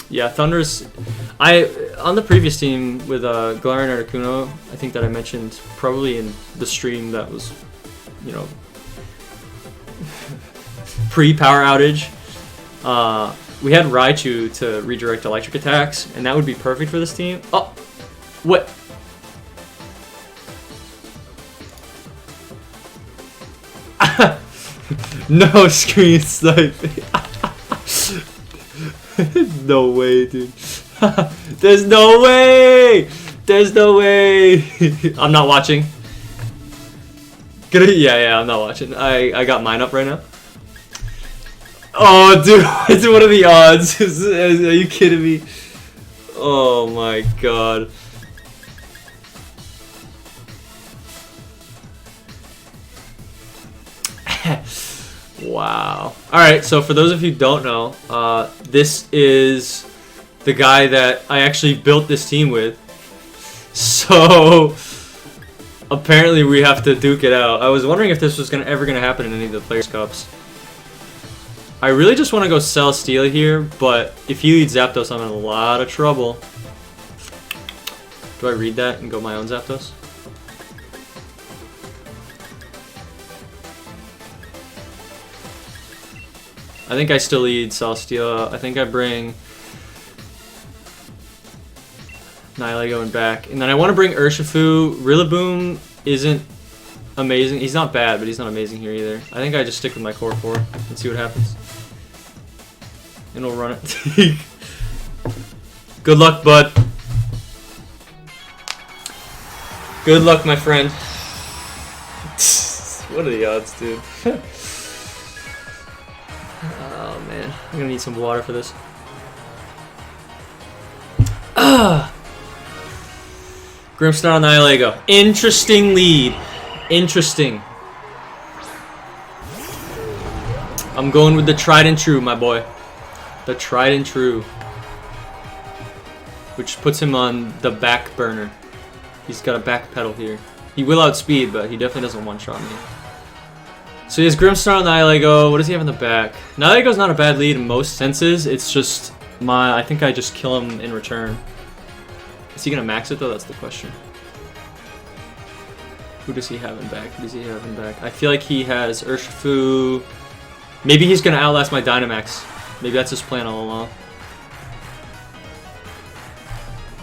Yeah, Thunder's... on the previous team with Galarian Articuno, I think that I mentioned probably in the stream that was, you know, pre-power outage, we had Raichu to redirect electric attacks, and that would be perfect for this team. Oh! What? No screen sniping. No way, dude. There's no way! There's no way! I'm not watching. Yeah, I'm not watching. I got mine up right now. Oh, dude, what are the odds? Are you kidding me? Oh my god. Wow. Alright, so for those of you who don't know, this is the guy that I actually built this team with. So apparently we have to duke it out. I was wondering if this was ever gonna happen in any of the Players' Cups. I really just want to go Celesteela here, but if he leads Zapdos, I'm in a lot of trouble. Do I read that and go my own Zapdos? I think I still lead Celesteela. I think I bring Nihilego and back. And then I want to bring Urshifu. Rillaboom isn't amazing. He's not bad, but he's not amazing here either. I think I just stick with my core 4 and see what happens. And we'll run it. Good luck, bud. Good luck, my friend. What are the odds, dude? Oh, man. I'm gonna need some water for this. Grimmsnarl on Nihilego. Interesting lead. Interesting. I'm going with the tried and true, my boy. The tried and true. Which puts him on the back burner. He's got a back pedal here. He will outspeed, but he definitely doesn't one-shot me. So he has Grimmsnarl and Nihilego. What does he have in the back? Nihilego's not a bad lead in most senses. It's just I think I just kill him in return. Is he gonna max it though? That's the question. Who does he have in back? Who does he have in back? I feel like he has Urshifu. Maybe he's gonna outlast my Dynamax. Maybe that's his plan all along.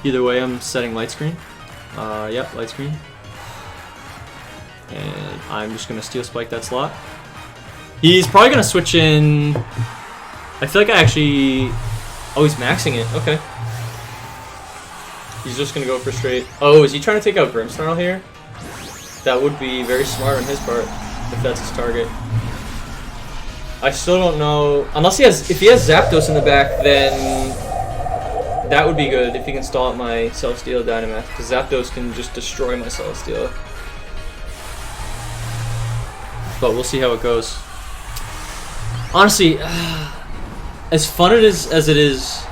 Either way, I'm setting light screen. Yep, light screen. And I'm just gonna Steel Spike that slot. He's probably gonna switch in. I feel like I actually. Oh, he's maxing it. Okay. He's just gonna go for straight. Oh, is he trying to take out Grimmsnarl here? That would be very smart on his part if that's his target. I still don't know. Unless he has, if he has Zapdos in the back, then that would be good if he can stall out my Celesteela Dynamax, because Zapdos can just destroy my Celesteela. But we'll see how it goes. Honestly, as fun as it is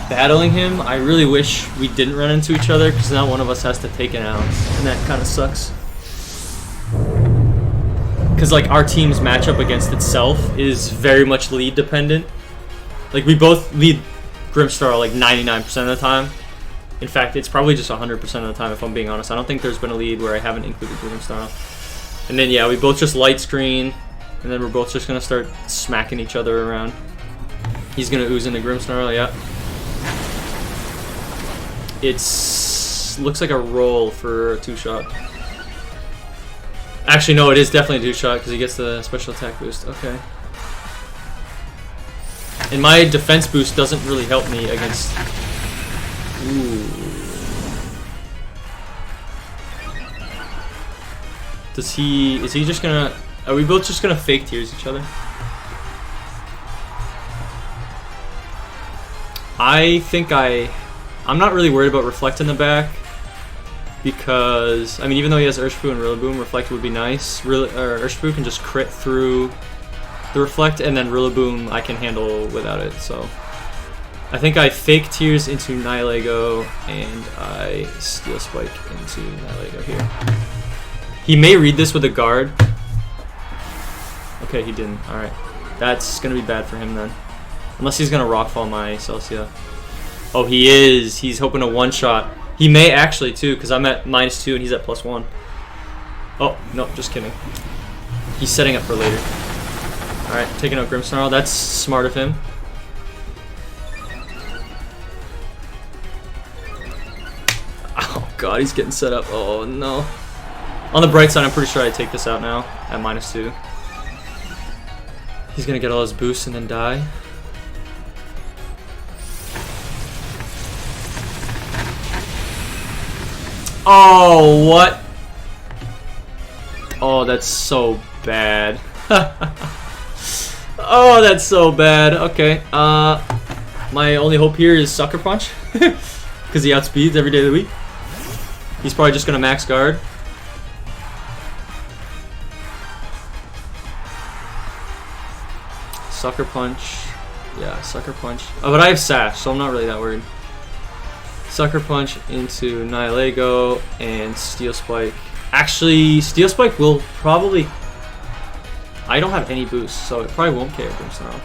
battling him, I really wish we didn't run into each other, because now one of us has to take it out, and that kind of sucks. Because like our team's matchup against itself is very much lead dependent. Like we both lead Grimmsnarl like 99% of the time. In fact, it's probably just 100% of the time if I'm being honest. I don't think there's been a lead where I haven't included Grimmsnarl. And then yeah, we both just light screen, and then we're both just gonna start smacking each other around. He's gonna ooze into Grimmsnarl, yeah. It's looks like a roll for a 2-shot. Actually, no, it is definitely a 2-shot because he gets the special attack boost. Okay. And my defense boost doesn't really help me against. Ooh. Does he? Is he just gonna? Are we both just gonna fake tears each other? I think I'm not really worried about Reflect in the back, because I mean, even though he has Urshifu and Rillaboom, Reflect would be nice. Urshifu can just crit through the Reflect, and then Rillaboom I can handle without it. So I think I fake tears into Nihilego, and I Steel Spike into Nihilego here. He may read this with a guard. Okay, he didn't. Alright. That's gonna be bad for him then. Unless he's gonna rockfall my Celestia. Oh, he is. He's hoping to one-shot. He may actually too, because I'm at -2 and he's at +1. Oh, no, just kidding. He's setting up for later. Alright, taking out Grimmsnarl. That's smart of him. Oh god, he's getting set up. Oh no. On the bright side, I'm pretty sure I take this out now at -2. He's gonna get all his boosts and then die. Oh, what? Oh, that's so bad. Oh, that's so bad. Okay. My only hope here is Sucker Punch. Because he outspeeds every day of the week. He's probably just going to max guard. Sucker Punch. Yeah, Sucker Punch. Oh, but I have Sash, so I'm not really that worried. Sucker Punch into Nihilego and Steel Spike. Actually, Steel Spike will probably... I don't have any boosts, so it probably won't KO Grimmsnarl.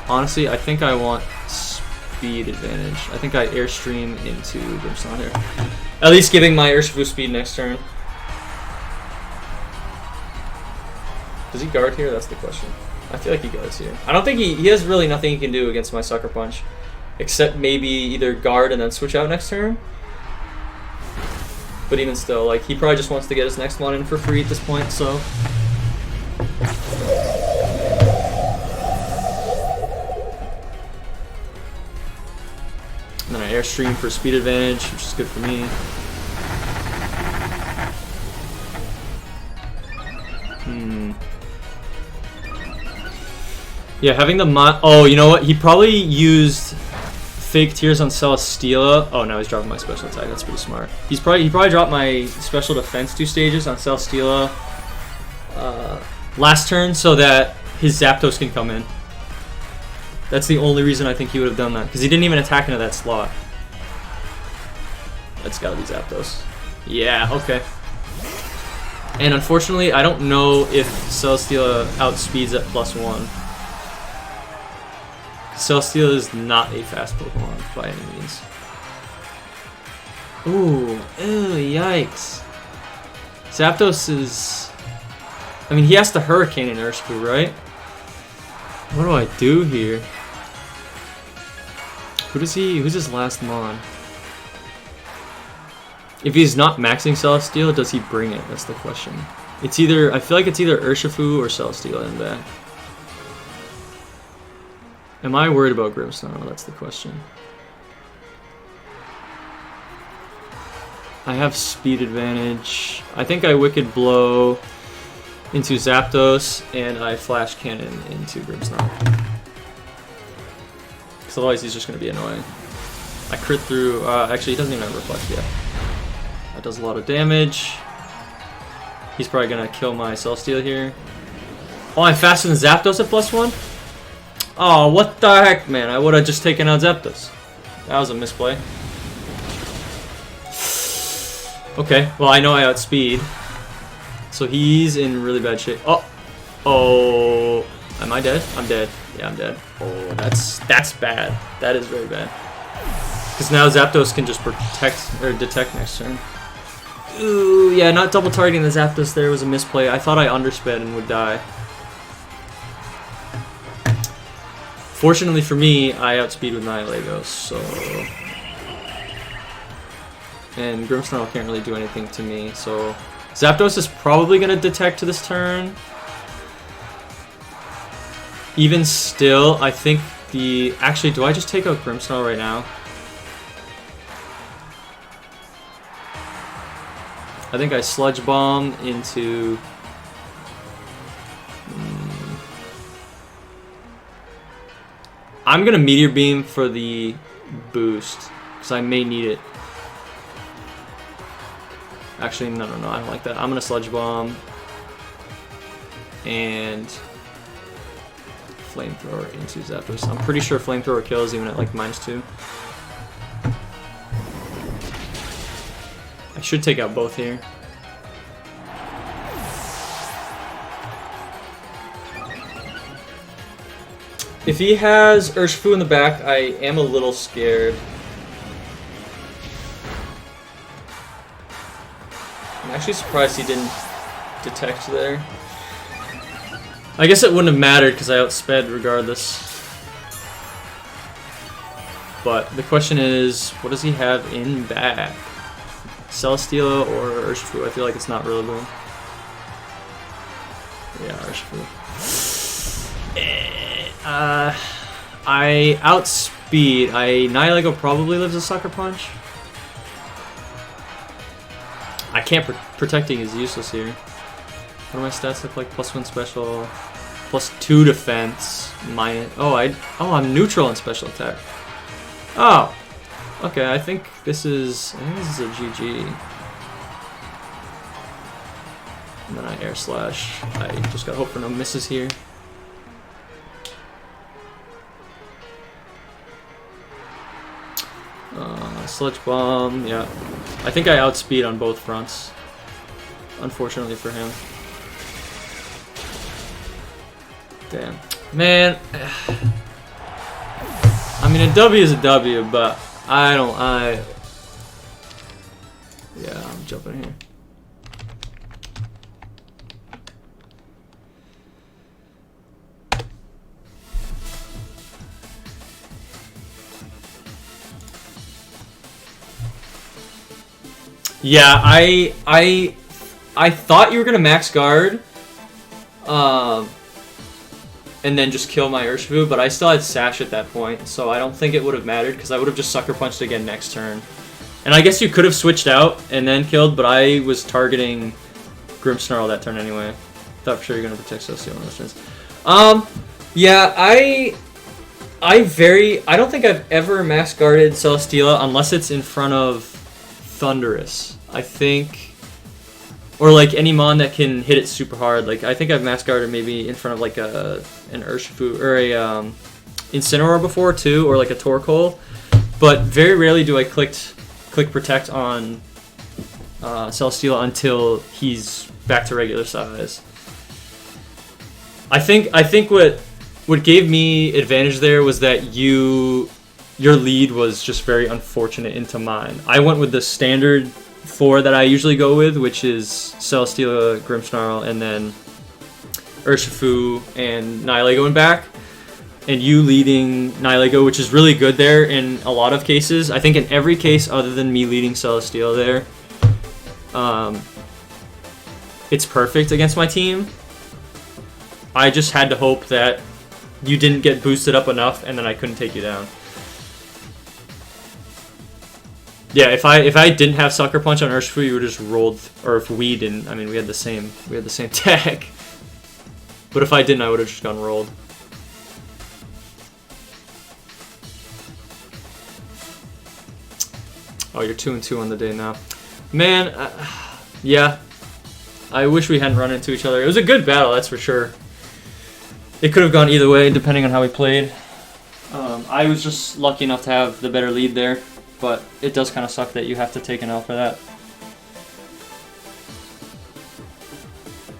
Honestly, I think I want speed advantage. I think I Airstream into Grimmsnarl here. At least giving my Urshifu speed next turn. Does he guard here? That's the question. I feel like he guards here. I don't think he has really nothing he can do against my Sucker Punch. Except maybe either guard and then switch out next turn. But even still, like, he probably just wants to get his next one in for free at this point, so. And then I Airstream for speed advantage, which is good for me. Yeah, having the oh, you know what? He probably used fake tears on Celesteela. Oh, now he's dropping my special attack. That's pretty smart. He probably dropped my special defense 2 stages on Celesteela last turn so that his Zapdos can come in. That's the only reason I think he would have done that, because he didn't even attack into that slot. That's gotta be Zapdos. Yeah, okay. And unfortunately, I don't know if Celesteela outspeeds at +1. Celesteela is not a fast Pokemon by any means. Ooh, ew, yikes. Zapdos is... I mean, he has to Hurricane in Urshifu, right? What do I do here? Who's his last Mon? If he's not maxing Celesteela, does he bring it? That's the question. It's either... I feel like it's either Urshifu or Celesteela in back. Am I worried about Grimmsnarl? That's the question. I have speed advantage. I think I Wicked Blow into Zapdos, and I Flash Cannon into Grimmsnarl. Because otherwise he's just going to be annoying. I crit through... actually, he doesn't even have Reflect yet. That does a lot of damage. He's probably going to kill my Celesteela here. Oh, I'm faster than Zapdos at +1? Oh, what the heck, man. I would have just taken out Zapdos. That was a misplay. Okay, well, I know I outspeed. So he's in really bad shape. Oh! Oh! Am I dead? I'm dead. Yeah, I'm dead. Oh, that's bad. That is very bad. Because now Zapdos can just protect, or detect next turn. Ooh, yeah, not double targeting the Zapdos there was a misplay. I thought I undersped and would die. Fortunately for me, I outspeed with Nihilego, so... And Grimmsnarl can't really do anything to me, so... Zapdos is probably going to detect this turn. Even still, I think the... Actually, do I just take out Grimmsnarl right now? I think I Sludge Bomb into... I'm gonna Meteor Beam for the boost, because I may need it. Actually, no, I don't like that. I'm gonna Sludge Bomb and Flamethrower into Zapdos. I'm pretty sure Flamethrower kills even at like -2. I should take out both here. If he has Urshifu in the back, I am a little scared. I'm actually surprised he didn't detect there. I guess it wouldn't have mattered because I outsped regardless. But the question is, what does he have in back? Celesteela or Urshifu? I feel like it's not Rillaboom. Yeah, Urshifu. I outspeed. Nihilego probably lives a Sucker Punch. I can't. Protecting is useless here. What do my stats look like? +1 special, +2 defense. Minus. I'm neutral in special attack. Oh. Okay. I think this is a GG. And then I air slash. I just gotta hope for no misses here. Sludge Bomb, yeah. I think I outspeed on both fronts. Unfortunately for him. Damn. Man. I mean, a W is a W, but yeah, I'm jumping here. Yeah, I thought you were gonna max guard, and then just kill my Urshifu, but I still had Sash at that point, so I don't think it would have mattered because I would have just Sucker Punched again next turn. And I guess you could have switched out and then killed, but I was targeting Grimmsnarl that turn anyway. Thought for sure you're gonna protect Celesteela on those turns. Yeah, I don't think I've ever max guarded Celesteela unless it's in front of Thundurus, I think, or like any mon that can hit it super hard. Like I think I've max guarded maybe in front of like an Urshifu or a Incineroar before too, or like a Torkoal. But very rarely do I click protect on Celesteela until he's back to regular size. I think what gave me advantage there was that your lead was just very unfortunate into mine. I went with the standard 4 that I usually go with, which is Celesteela, Grimmsnarl, and then Urshifu and Nihilego in back. And you leading Nihilego, which is really good there in a lot of cases. I think in every case other than me leading Celesteela there, it's perfect against my team. I just had to hope that you didn't get boosted up enough and then I couldn't take you down. Yeah, if I didn't have Sucker Punch on Urshifu, you would have just rolled, or if we didn't, I mean we had the same tag. But if I didn't, I would have just gone rolled. Oh, you're 2-2 on the day now. Man, yeah. I wish we hadn't run into each other. It was a good battle, that's for sure. It could have gone either way, depending on how we played. I was just lucky enough to have the better lead there. But it does kind of suck that you have to take an L for that.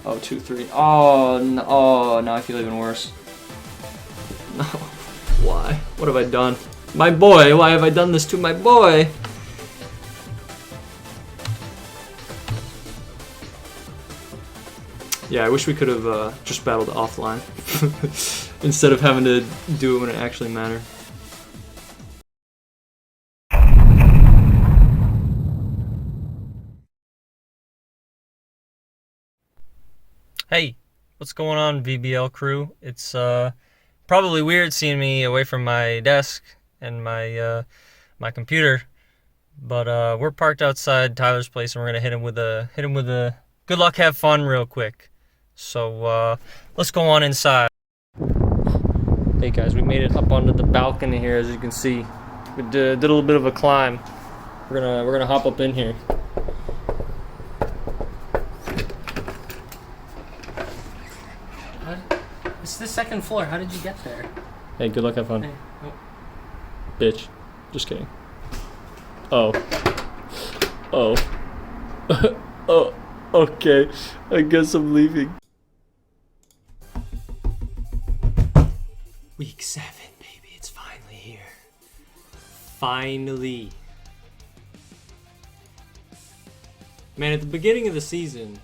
Oh, 2-3. Oh, no, oh, now I feel even worse. No. Why? What have I done? My boy, why have I done this to my boy? Yeah, I wish we could have just battled offline instead of having to do it when it actually mattered. Hey, what's going on, VBL crew? It's probably weird seeing me away from my desk and my my computer, but we're parked outside Tyler's place and we're gonna hit him with a good luck, have fun real quick. So let's go on inside. Hey guys, we made it up onto the balcony here, as you can see. We did a little bit of a climb. We're gonna hop up in here. It's the second floor. How did you get there? Hey, good luck, have fun. Hey, oh. Bitch. Just kidding. Oh. Oh. Oh. Okay. I guess I'm leaving. Week 7, baby. It's finally here. Finally. Man, at the beginning of the season,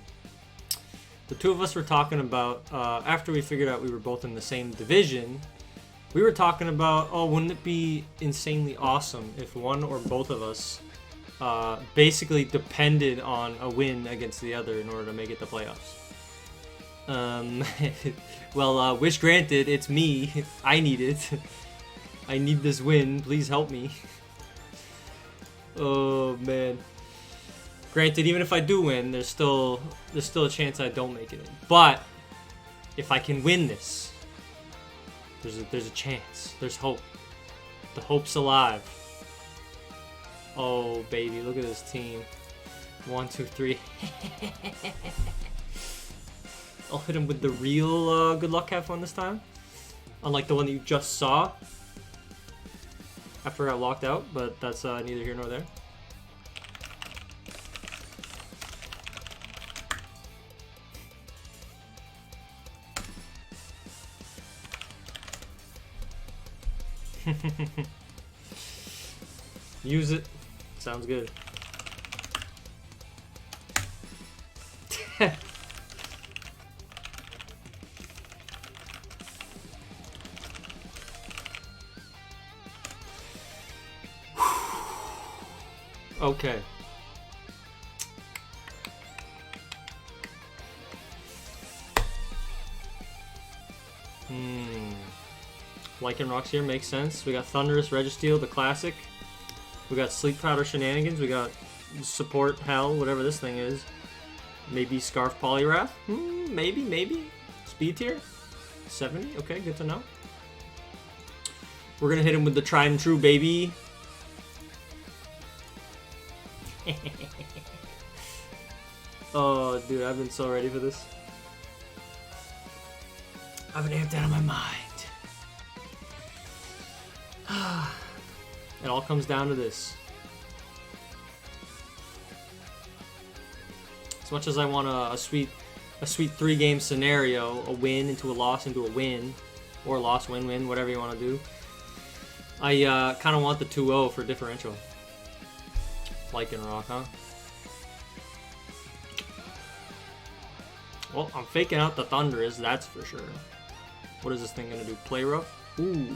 the two of us were talking about, after we figured out we were both in the same division, we were talking about, oh, wouldn't it be insanely awesome if one or both of us basically depended on a win against the other in order to make it the playoffs. Well, wish granted, it's me. I need it. I need this win. Please help me. Oh, man. Granted, even if I do win, there's still a chance I don't make it in. But if I can win this, there's a chance. There's hope. The hope's alive. Oh, baby, look at this team. 1, 2, 3. I'll hit him with the real good luck, have fun this time. Unlike the one that you just saw. After I got locked out, but that's neither here nor there. Use it. Sounds good. Okay. Lichen Rocks here makes sense. We got Thunderous Registeel, the classic. We got Sleep Powder Shenanigans. We got Support Hell, whatever this thing is. Maybe Scarf Poliwrath. Maybe. Speed tier. 70. Okay, good to know. We're gonna hit him with the tried and true, baby. Oh, dude, I've been so ready for this. I've been amped out of my mind. It all comes down to this. As much as I want a sweet 3-game scenario, a win into a loss into a win, or loss, win, whatever you want to do, I kind of want the 2-0 for differential. Lichen Rock, huh? Well, I'm faking out the Thunderous, that's for sure. What is this thing gonna do? Play rough? Ooh.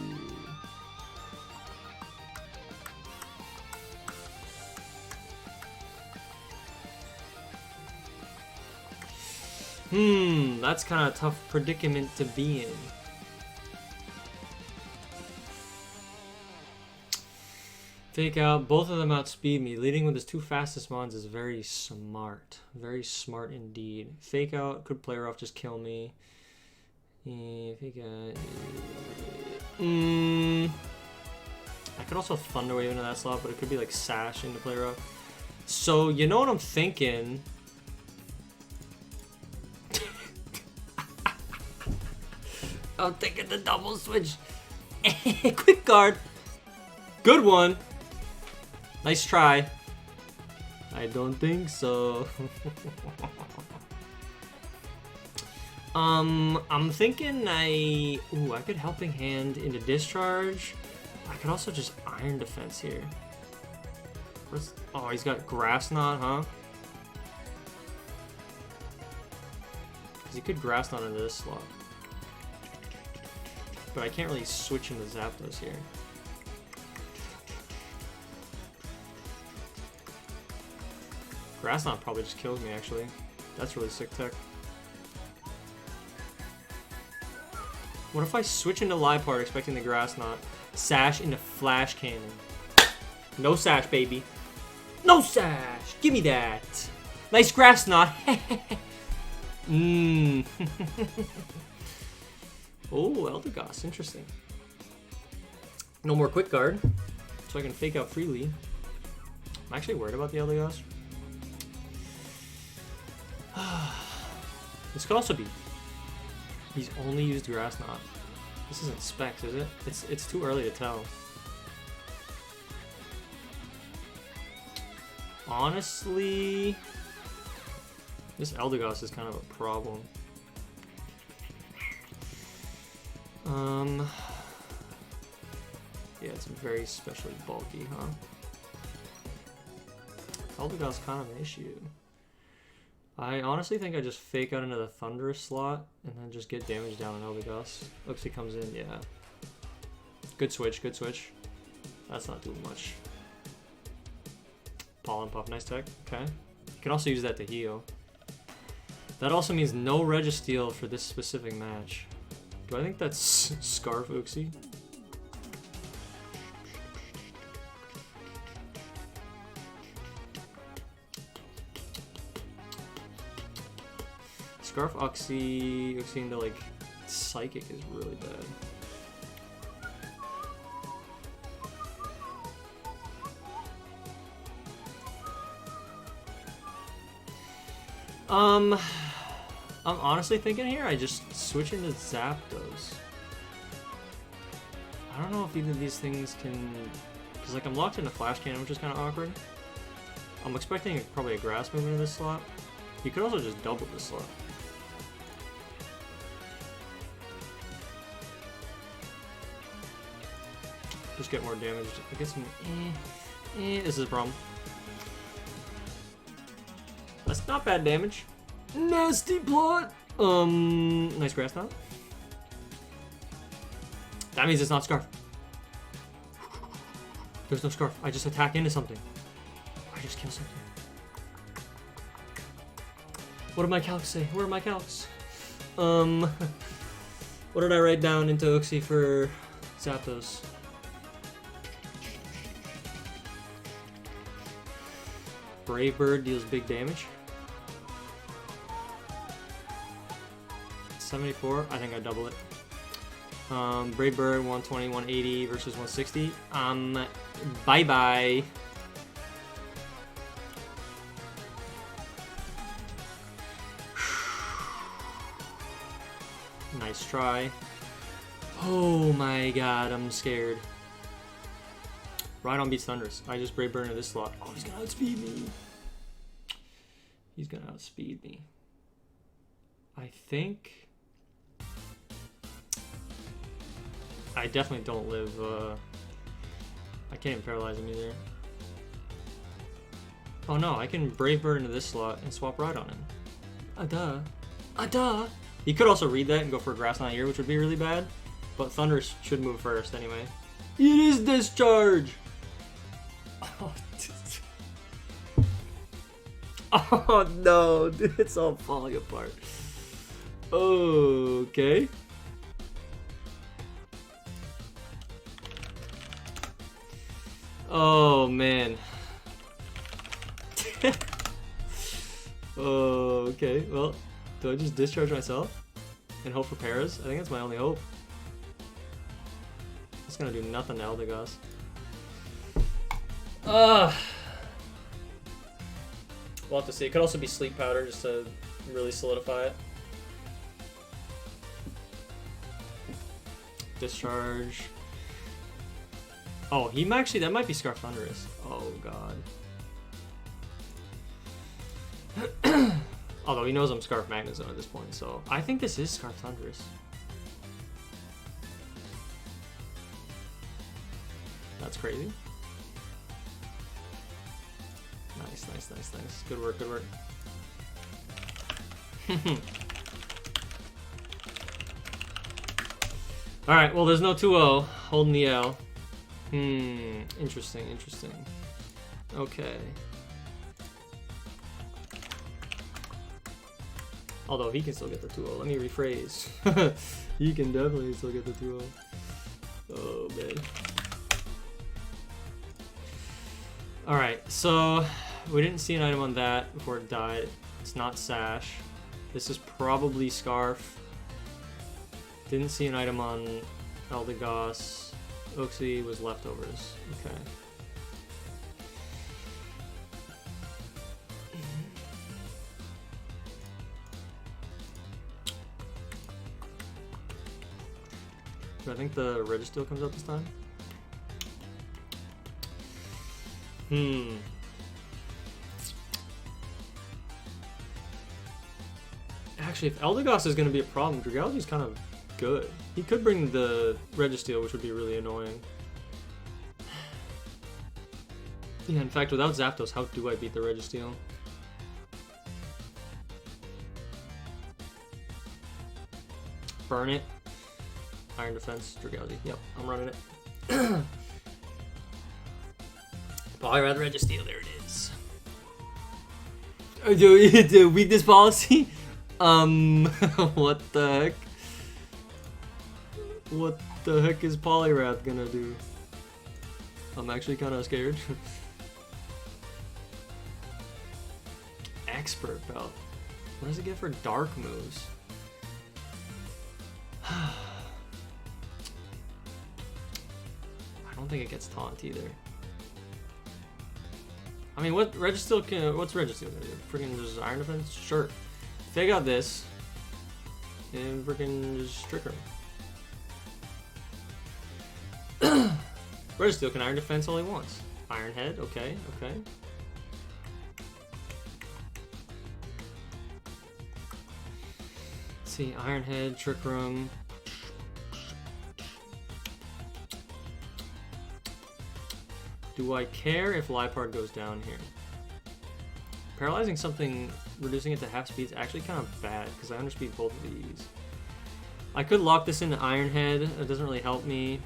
That's kind of a tough predicament to be in. Fake out. Both of them outspeed me. Leading with his 2 fastest mons is very smart. Very smart indeed. Fake out. Could play rough. Just kill me. Fake out. I could also Thunder Wave into that slot, but it could be like Sash into play rough. So, you know what I'm thinking? I'm taking the double switch. Quick guard. Good one. Nice try. I don't think so. I'm thinking I could Helping Hand into Discharge. I could also just Iron Defense here. Oh, he's got Grass Knot, huh? Because he could Grass Knot into this slot. But I can't really switch into Zapdos here. Grass Knot probably just kills me, actually. That's really sick tech. What if I switch into Liepard expecting the Grass Knot? Sash into Flash Cannon. No Sash, baby. No Sash! Give me that! Nice Grass Knot! Oh, Eldegoss, interesting. No more Quick Guard, so I can fake out freely. I'm actually worried about the Eldegoss. This could also be. He's only used Grass Knot. This isn't Specs, is it? It's too early to tell. Honestly, this Eldegoss is kind of a problem. Yeah, it's very especially bulky, huh? Eldegoss kind of an issue. I honestly think I just fake out into the Thunderous slot and then just get damage down on Eldegoss. Looks he comes in, yeah. Good switch, good switch. That's not doing much. Pollen Puff, nice tech. Okay. You can also use that to heal. That also means no Registeel for this specific match. Do I think that's Scarf Uxie? Scarf Uxie into like Psychic is really bad. I'm honestly thinking here I just switch into Zapdos. I don't know if either of these things can, because like I'm locked into Flash Cannon, which is kind of awkward. I'm expecting probably a Grass move into this slot. You could also just double this slot. Just get more damage. I guess some. This is a problem. That's not bad damage. Nasty plot. Nice grass knot. That means it's not Scarf. There's no Scarf. I just attack into something. I just kill something. What did my calcs say? Where are my calcs? What did I write down into Uxie for Zapdos? Brave Bird deals big damage. 74, I think I double it. Brave Bird 120, 180 versus 160. Bye bye. Nice try. Oh my god, I'm scared. Rhydon beats Thundurus. I just Brave Bird into this slot. Oh, he's gonna outspeed me. He's gonna outspeed me. I think I definitely don't live. I can't even paralyze him either. Oh no, I can Brave Bird into this slot and swap Rhydon in. Duh. He could also read that and go for a Grass Knot here, which would be really bad. But Thundurus should move first anyway. It is Discharge! Oh no, dude, it's all falling apart. Okay. Oh man. Okay, well, do I just discharge myself and hope for Paras? I think that's my only hope. It's gonna do nothing to Eldegoss. We'll have to see. It could also be Sleep Powder just to really solidify it. Discharge. Oh, he actually, that might be Scarf Thundurus. Oh god. Although he knows I'm Scarf Magnezone at this point, so I think this is Scarf Thundurus. That's crazy. Nice. Good work. Alright, well there's no 2-0. Holding the L. Interesting. Okay. Although he can still get the 2-0. Let me rephrase. He can definitely still get the 2-0. Oh man. Alright, so we didn't see an item on that before it died. It's not Sash. This is probably Scarf. Didn't see an item on Eldegoss. Uxie was leftovers. Okay. Do I think the Registeel comes out this time? Actually, if Eldegoss is going to be a problem, Dragalge's kind of good. He could bring the Registeel, which would be really annoying. Yeah, in fact, without Zapdos, how do I beat the Registeel? Burn it. Iron Defense, Dragalge. Yep, I'm running it. Poliwrath Registeel, there it is. The weakness policy? What the heck? What the heck is Poliwrath gonna do? I'm actually kind of scared. Expert Belt. What does it get for dark moves? I don't think it gets taunt either. I mean, what's Registeel gonna do? Freaking just Iron Defense? Sure. If they got this, and freaking just trick her. Registeel can Iron Defense all he wants. Iron Head, okay, okay. Let's see, Iron Head, Trick Room. Do I care if Liepard goes down here? Paralyzing something, reducing it to half speed is actually kind of bad because I underspeed both of these. I could lock this into Iron Head. It doesn't really help me.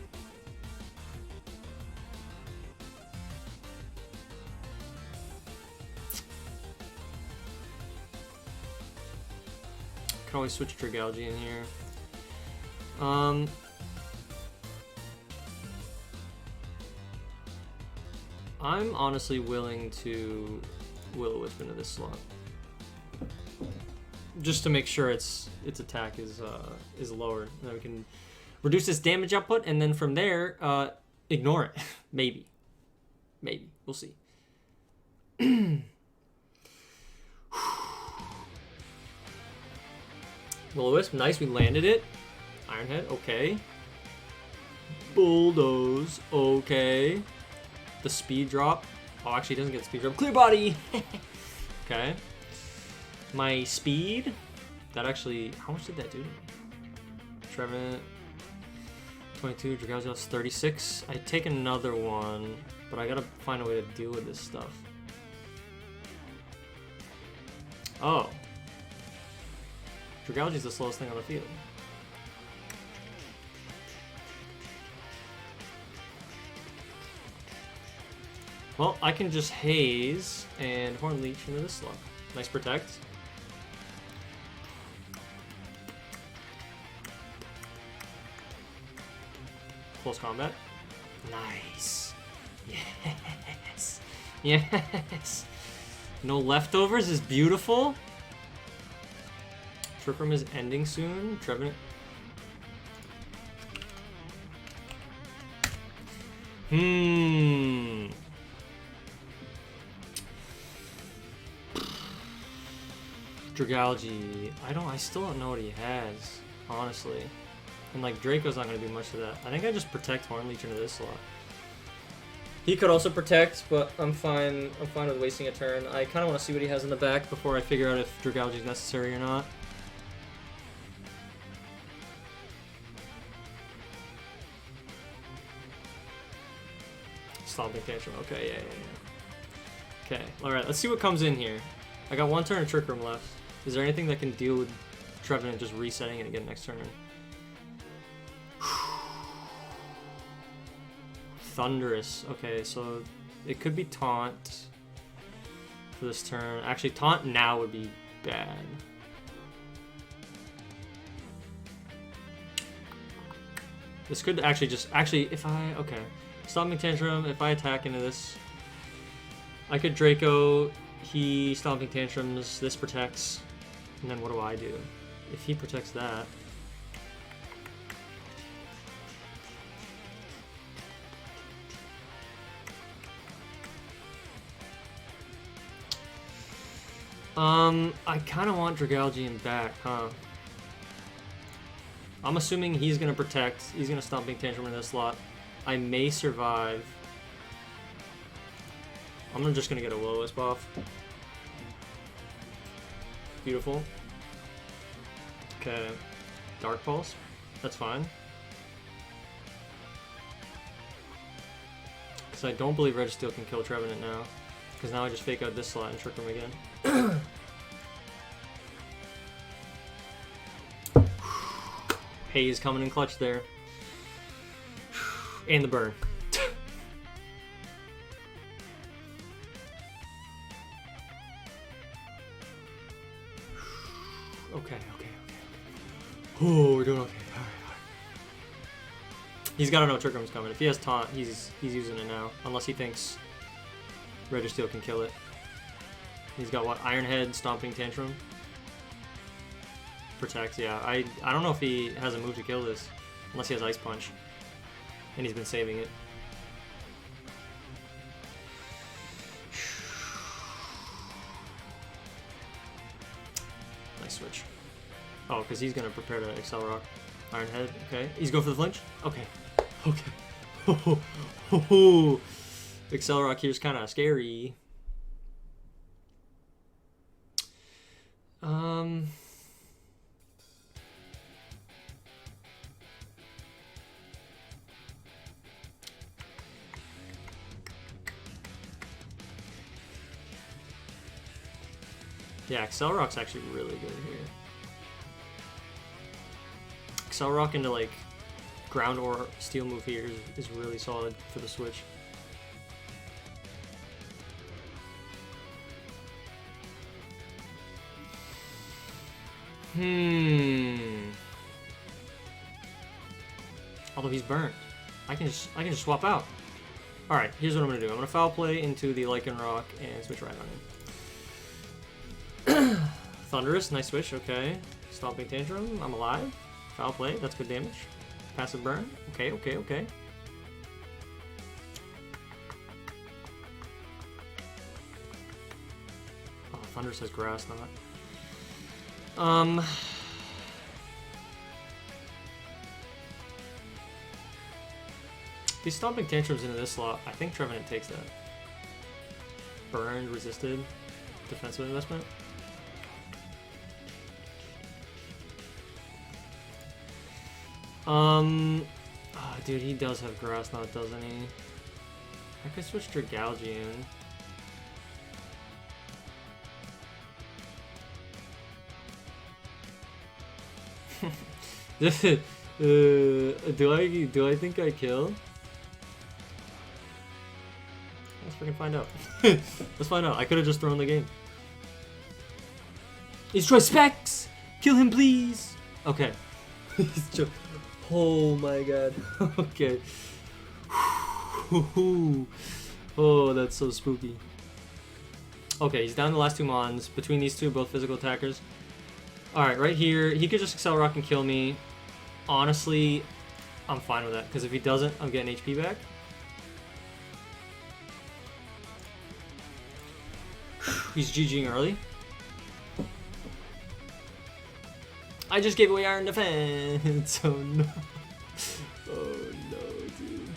Can always switch Dragalge in here. I'm honestly willing to Will-O-Wisp into this slot, just to make sure its attack is lowered, and then we can reduce its damage output, and then from there ignore it. Maybe we'll see. Will-O-Wisp, nice, we landed it. Iron Head, okay. Bulldoze, okay. The speed drop. Oh, actually, it doesn't get speed drop. Clear Body! Okay. My speed. That actually. How much did that do? Trevenant. 22. Dragalge 36. I take another one, but I gotta find a way to deal with this stuff. Oh. Dragalge is the slowest thing on the field. Well, I can just Haze and Horn Leech into this slot. Nice protect. Close combat. Nice. Yes. Yes. No leftovers is beautiful. Trick Room is ending soon. Trevenant. Dragalge. I still don't know what he has, honestly. And like Draco's not gonna do much of that. I think I just protect Horn Leech into this slot. He could also protect, but I'm fine with wasting a turn. I kinda wanna see what he has in the back before I figure out if Dragalge is necessary or not. Stomping Tantrum. Okay, yeah. Okay, alright, let's see what comes in here. I got one turn of Trick Room left. Is there anything that can deal with Trevenant just resetting it again next turn? Thunderous. Okay, so it could be Taunt for this turn. Actually, Taunt now would be bad. This could actually just... Actually, if I... Okay. Stomping Tantrum, if I attack into this, I could Draco, he Stomping Tantrums, this protects, and then what do I do? If he protects that... I kind of want Dragalge in back, huh? I'm assuming he's going to protect, he's going to Stomping Tantrum in this slot. I may survive. I'm just gonna get a Will-O-Wisp off. Beautiful. Okay. Dark Pulse. That's fine. Because Because I don't believe Registeel can kill Trevenant now. Because now I just fake out this slot and trick him again. Haze coming in clutch there. And the burn. Okay. Oh, we're doing okay. Alright. He's got to know Trick Room's coming. If he has taunt, he's using it now. Unless he thinks Registeel can kill it. He's got what? Iron Head, Stomping Tantrum. Protects, yeah. I don't know if he has a move to kill this. Unless he has Ice Punch. And he's been saving it. Nice switch. Oh, because he's going to prepare to Excel Rock. Iron Head, okay. He's going for the flinch? Okay. Excel Rock here's kind of scary. Yeah, Excel Rock's actually really good here. Excel Rock into like ground or steel move here is really solid for the switch. Although he's burnt, I can just swap out. All right, here's what I'm gonna do. I'm gonna foul play into the Lycanroc and switch right on him. Thunderous, nice switch. Okay, Stomping Tantrum. I'm alive. Foul play. That's good damage. Passive burn. Okay. Oh, Thunderous has grass, not. These Stomping Tantrums into this slot, I think Trevenant takes that. Burned, resisted, defensive investment. Oh, dude, he does have grass knot, doesn't he? I could switch Dragalgian. Do I think I kill? Let's freaking find out. Let's find out. I could have just thrown the game. Destroy Specs! Kill him, please! Okay. Oh my god. Okay. Oh, that's so spooky. Okay, he's down to the last two Mons. Between these two, both physical attackers. Alright, right here, he could just Excel Rock and kill me. Honestly, I'm fine with that, because if he doesn't, I'm getting HP back. He's GGing early. I just gave away Iron Defense. Oh no. Oh no, dude.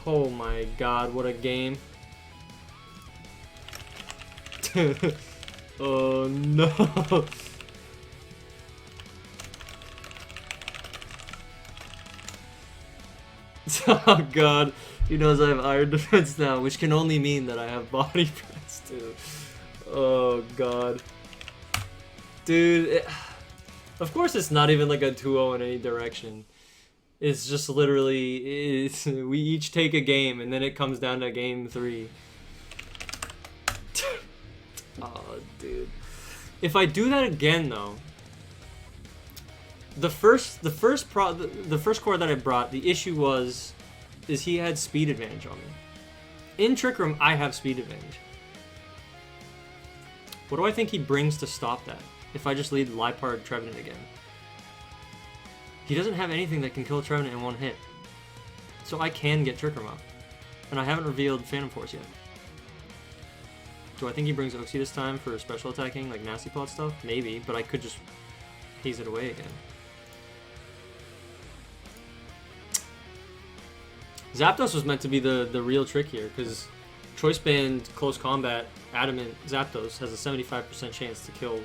Oh my god, what a game. Oh no. Oh god. He knows I have Iron Defense now, which can only mean that I have Body Press too. Oh god. Dude, of course it's not even like a 2-0 in any direction. It's just literally, we each take a game and then it comes down to game 3. Oh, dude. If I do that again, though, the first core that I brought, the issue is he had speed advantage on me. In Trick Room, I have speed advantage. What do I think he brings to stop that? If I just lead Liepard Trevenant again. He doesn't have anything that can kill Trevenant in one hit. So I can get Trick Room up. And I haven't revealed Phantom Force yet. Do I think he brings Oxy this time for special attacking, like Nasty Plot stuff? Maybe, but I could just haze it away again. Zapdos was meant to be the real trick here, because Choice Band Close Combat Adamant Zapdos has a 75% chance to kill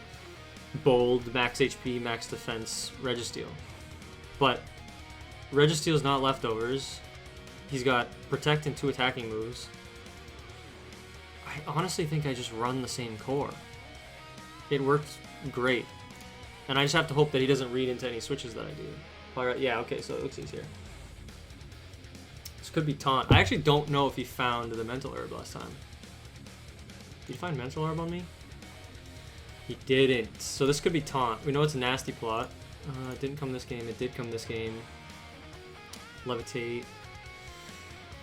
Bold, Max HP, Max Defense, Registeel. But Registeel's not leftovers. He's got Protect and 2 attacking moves. I honestly think I just run the same core. It worked great. And I just have to hope that he doesn't read into any switches that I do. Alright, yeah, okay, so it looks easier. This could be Taunt. I actually don't know if he found the Mental Herb last time. Did he find Mental Herb on me? He didn't. So this could be Taunt. We know it's a Nasty Plot. It didn't come this game. It did come this game. Levitate.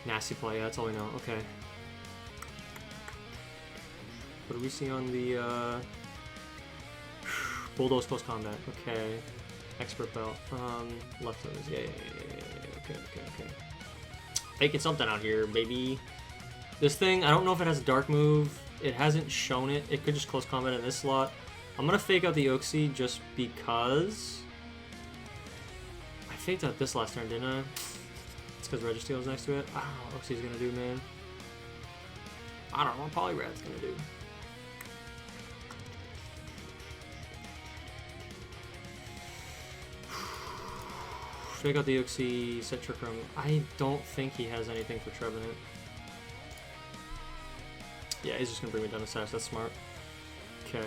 Nasty Plot, yeah, that's all we know. Okay. What do we see on the Bulldoze Close Combat? Okay. Expert Belt. Leftovers. Yeah. Okay. Taking something out here, baby. This thing, I don't know if it has a dark move. It hasn't shown it. It could just Close Combat in this slot. I'm gonna fake out the Oxy just because I faked out this last turn, didn't I? It's because Registeel was next to it. I don't know what Oxy's gonna do, man. I don't know what Poliwrath's gonna do. Fake out the Oxy, set Trick Room. I don't think he has anything for Trevenant. Yeah, he's just gonna bring me down to Sash. That's smart. Okay.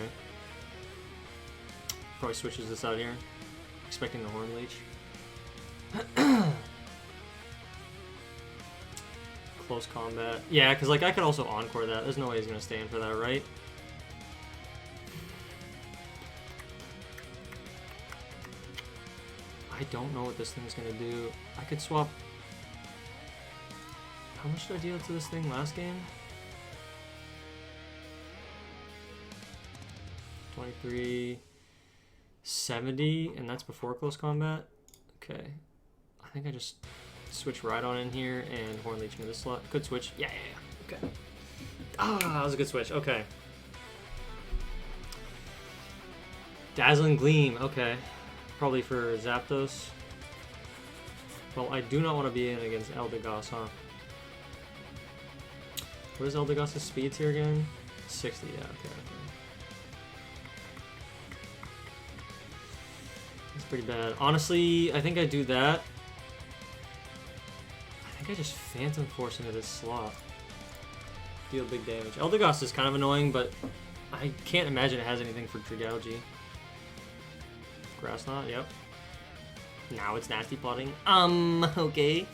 Probably switches this out here. Expecting the Horn Leech. Close Combat. Yeah, because like I could also Encore that. There's no way he's gonna stay in for that, right? I don't know what this thing's gonna do. I could swap. How much did I deal to this thing last game? 23, 70, and that's before Close Combat. Okay, I think I just switch right on in here and Horn Leech into this slot. Good switch. Yeah. Okay. Ah, that was a good switch. Okay. Dazzling Gleam. Okay. Probably for Zapdos. Well, I do not want to be in against Eldegoss, huh? What is Eldegoss's speeds here again? 60, yeah, okay. That's pretty bad. Honestly, I think I do that. I think I just Phantom Force into this slot. Deal big damage. Eldegoss is kind of annoying, but I can't imagine it has anything for Dragalge. Grass Knot, yep. Now it's Nasty Plotting. Okay.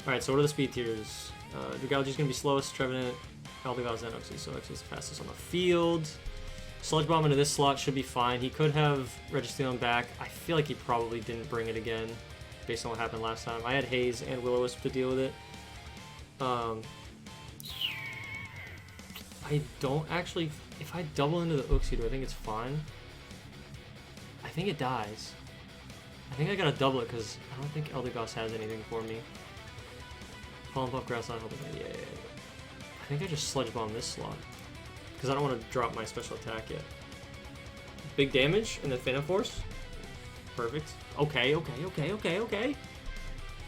Alright, so what are the speed tiers? Dragalge's gonna be slowest, Trevenant, Eldegoss, and Oxy. So Oxy's the fastest on the field. Sludge Bomb into this slot should be fine. He could have Registeel back. I feel like he probably didn't bring it again, based on what happened last time. I had Haze and Will-O-Wisp to deal with it. I don't actually... If I double into the Oxy, do I think it's fine? I think it dies. I think I gotta double it because I don't think Eldegoss has anything for me. Fallen Puff, Grass Knot, yeah. I think I just Sludge Bomb this slot because I don't want to drop my special attack yet. Big damage and then Phantom Force. Perfect. Okay.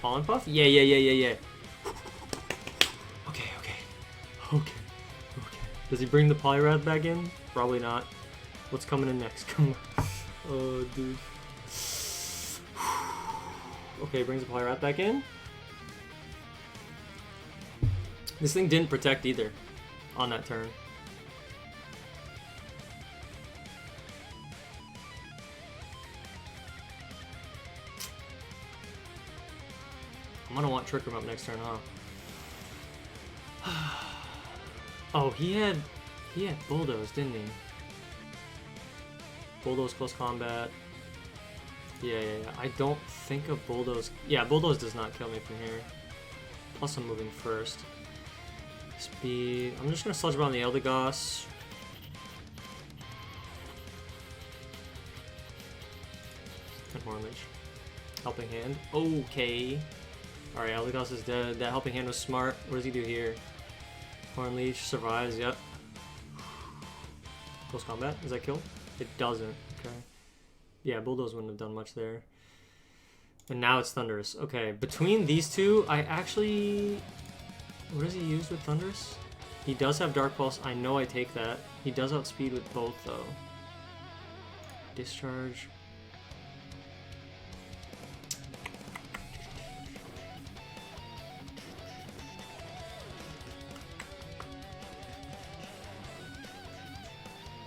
Fallen Puff? Yeah. Okay. Does he bring the Poliwrath back in? Probably not. What's coming in next? Come on. Oh, dude. Okay, brings the Poliwrath back in. This thing didn't protect either on that turn. I'm gonna want Trick Room up next turn, huh? Oh, he had Bulldoze, didn't he? Bulldoze Close Combat. Yeah. I don't think of Bulldoze. Yeah, Bulldoze does not kill me from here. Plus I'm moving first. Speed. I'm just gonna Sludge Bomb the Eldegoss. And Horn Leech. Helping Hand. Okay. Alright, Eldegoss is dead. That Helping Hand was smart. What does he do here? Horn Leech survives, yep. Close Combat. Does that kill? It doesn't. Okay. Yeah, Bulldoze wouldn't have done much there. And now it's Thunderous. Okay, between these two, I actually... What does he use with Thunderous? He does have Dark Pulse. I know I take that. He does outspeed with both, though. Discharge.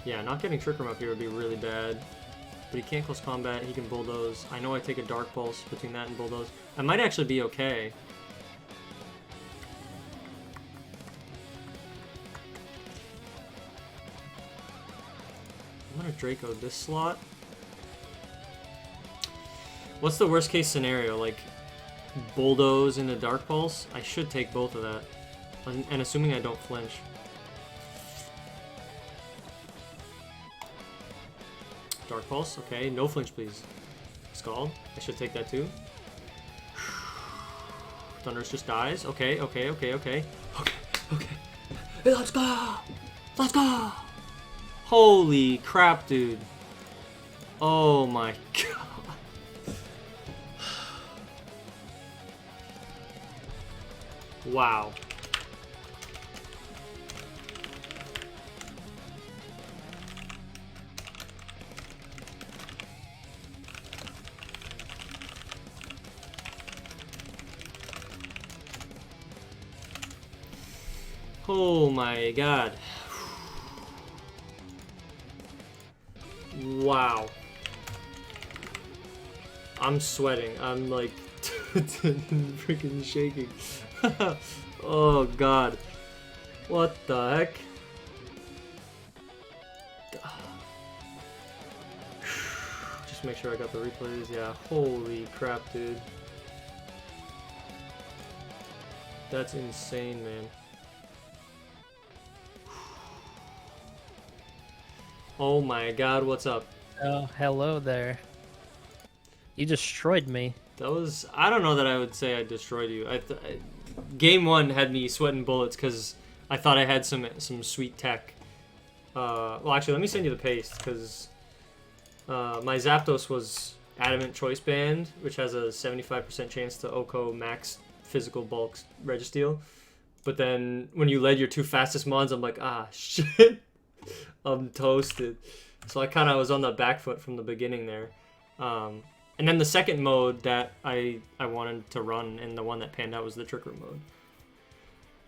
Yeah, not getting Trick Room up here would be really bad. But he can't close combat. He can Bulldoze. I know I take a Dark Pulse between that and Bulldoze. I might actually be okay. I'm gonna Draco this slot. What's the worst case scenario? Like, Bulldoze into Dark Pulse? I should take both of that. And assuming I don't flinch. Dark Pulse, okay. No flinch, please. Scald. I should take that too. Thunderous just dies. Okay, okay, okay, okay. Okay, okay. Hey, let's go! Let's go! Holy crap, dude. Oh my god. Wow. Oh my god. Wow. I'm sweating. I'm like freaking shaking. Oh god. What the heck? Just make sure I got the replays. Yeah, holy crap, dude. That's insane, man. Oh my god, what's up? Oh, hello there. You destroyed me. That was... I don't know that I would say I destroyed you. Game 1 had me sweating bullets because I thought I had some sweet tech. Well, actually, let me send you the paste because my Zapdos was Adamant Choice Band, which has a 75% chance to OHKO max physical bulk Registeel. But then when you led your two fastest mons, I'm like, ah, shit. I'm toasted. So I kind of was on the back foot from the beginning there. And then the second mode that I wanted to run and the one that panned out was the Trick Room mode.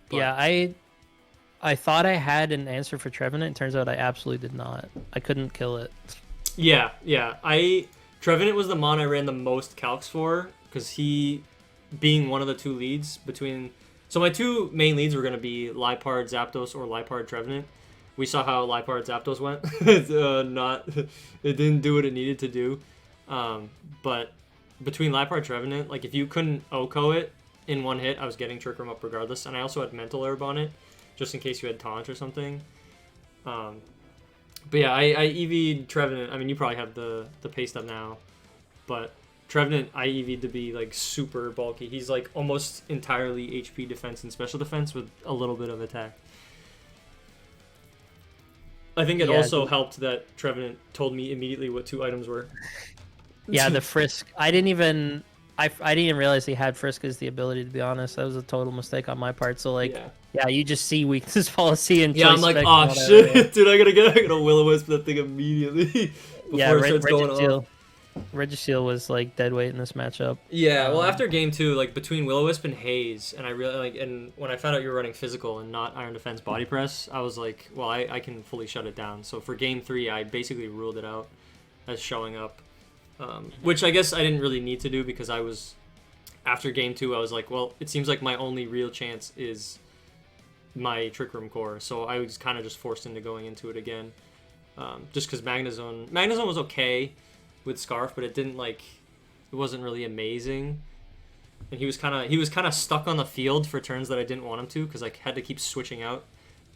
But, yeah, I thought I had an answer for Trevenant. It turns out I absolutely did not. I couldn't kill it. Yeah. Trevenant was the mon I ran the most calcs for because he, being one of the two leads between... So my two main leads were going to be Liepard Zapdos or Liepard Trevenant. We saw how Liepard Zapdos went. It didn't do what it needed to do. But between Liepard Trevenant, like if you couldn't OHKO it in one hit, I was getting Trick Room up regardless. And I also had Mental Herb on it, just in case you had Taunt or something. But yeah, I EV'd Trevenant. I mean, you probably have the paste up now. But Trevenant, I EV'd to be like super bulky. He's like almost entirely HP defense and special defense with a little bit of attack. I think it also helped that Trevenant told me immediately what two items were. Yeah, the Frisk. I didn't even realize he had Frisk as the ability, to be honest. That was a total mistake on my part. So like, yeah you just see weakness policy and I'm like, oh shit, dude, I gotta Will-O-Wisp that thing immediately before it starts going off. Registeel was like dead weight in this matchup. Yeah, well, after game 2, like between Will-O-Wisp and Haze, and I really like, and when I found out you were running physical and not Iron Defense Body Press, I was like, well, I can fully shut it down. So for game 3, I basically ruled it out as showing up, which I guess I didn't really need to do because I was, after game 2, I was like, well, it seems like my only real chance is my Trick Room core, so I was kind of just forced into going into it again, just because Magnezone was okay with Scarf, but it didn't like, it wasn't really amazing, and he was kind of stuck on the field for turns that I didn't want him to because I had to keep switching out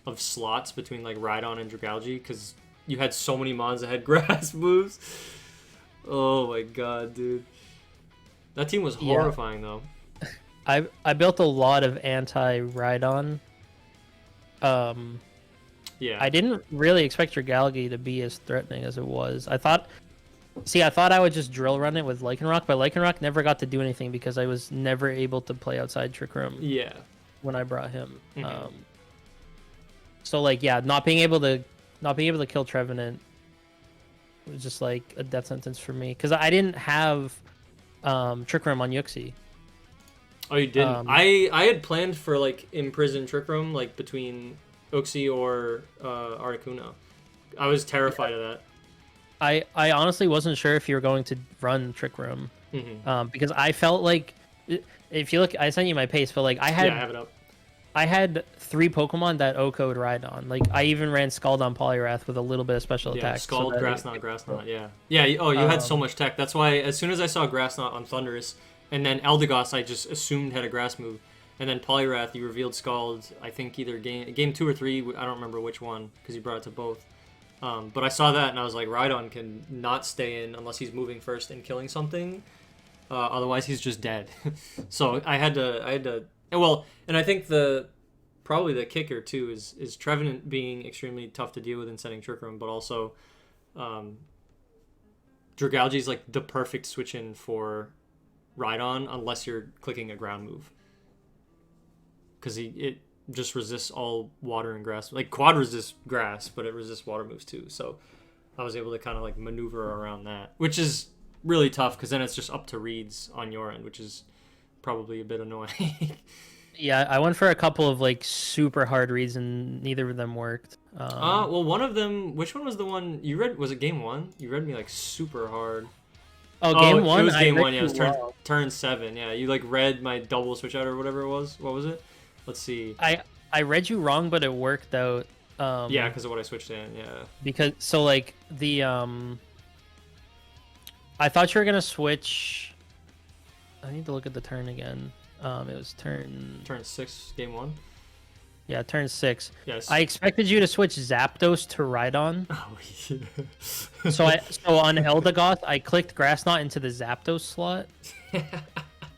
of slots between like Rhydon and Dragalge because you had so many mons that had grass moves. Oh my god, dude, that team was horrifying though. I built a lot of anti-Rhydon. Yeah, I didn't really expect Dragalge to be as threatening as it was. I thought See, I thought I would just drill run it with Lycanroc, but Lycanroc never got to do anything because I was never able to play outside Trick Room. Yeah. When I brought him. Mm-hmm. So like, yeah, not being able to kill Trevenant was just like a death sentence for me because I didn't have Trick Room on Yuxi. Oh, you didn't? I had planned for like Imprison Trick Room, like between Uxie or Articuno. I was terrified of that. I honestly wasn't sure if you were going to run Trick Room because I felt like if you look, I sent you my pace, but like I have it up. I had 3 Pokemon that O could ride on. Like I even ran Scald on Poliwrath with a little bit of special attack. Scald, so Grass Knot, yeah. Yeah, oh, you had so much tech. That's why as soon as I saw Grass Knot on Thundurus, and then Eldegoss I just assumed had a grass move. And then Poliwrath, you revealed Scald, I think either game 2 or 3, I don't remember which one, because you brought it to both. But I saw that and I was like, Rhydon can not stay in unless he's moving first and killing something. Otherwise, he's just dead. So I had to. And I think probably the kicker too is Trevenant being extremely tough to deal with in setting Trick Room, but also Dragalge's like the perfect switch in for Rhydon unless you're clicking a ground move, because it just resists all water and grass. Like Quad resists grass, but it resists water moves too. So I was able to kind of like maneuver around that, which is really tough because then it's just up to reads on your end, which is probably a bit annoying. Yeah, I went for a couple of like super hard reads and neither of them worked. Well, one of them, which one was the one you read? Was it game 1? You read me like super hard. Game 1? It was game 1, yeah. It was turn 7, yeah. You like read my double switch out or whatever it was. What was it? Let's see. I read you wrong, but it worked out. Yeah, because of what I switched in, yeah. Because, so like, I thought you were going to switch. I need to look at the turn again. It was turn 6, game 1. Yeah, turn 6. Yes. I expected you to switch Zapdos to Rhydon. Oh yeah. so on Eldegoss, I clicked Grass Knot into the Zapdos slot.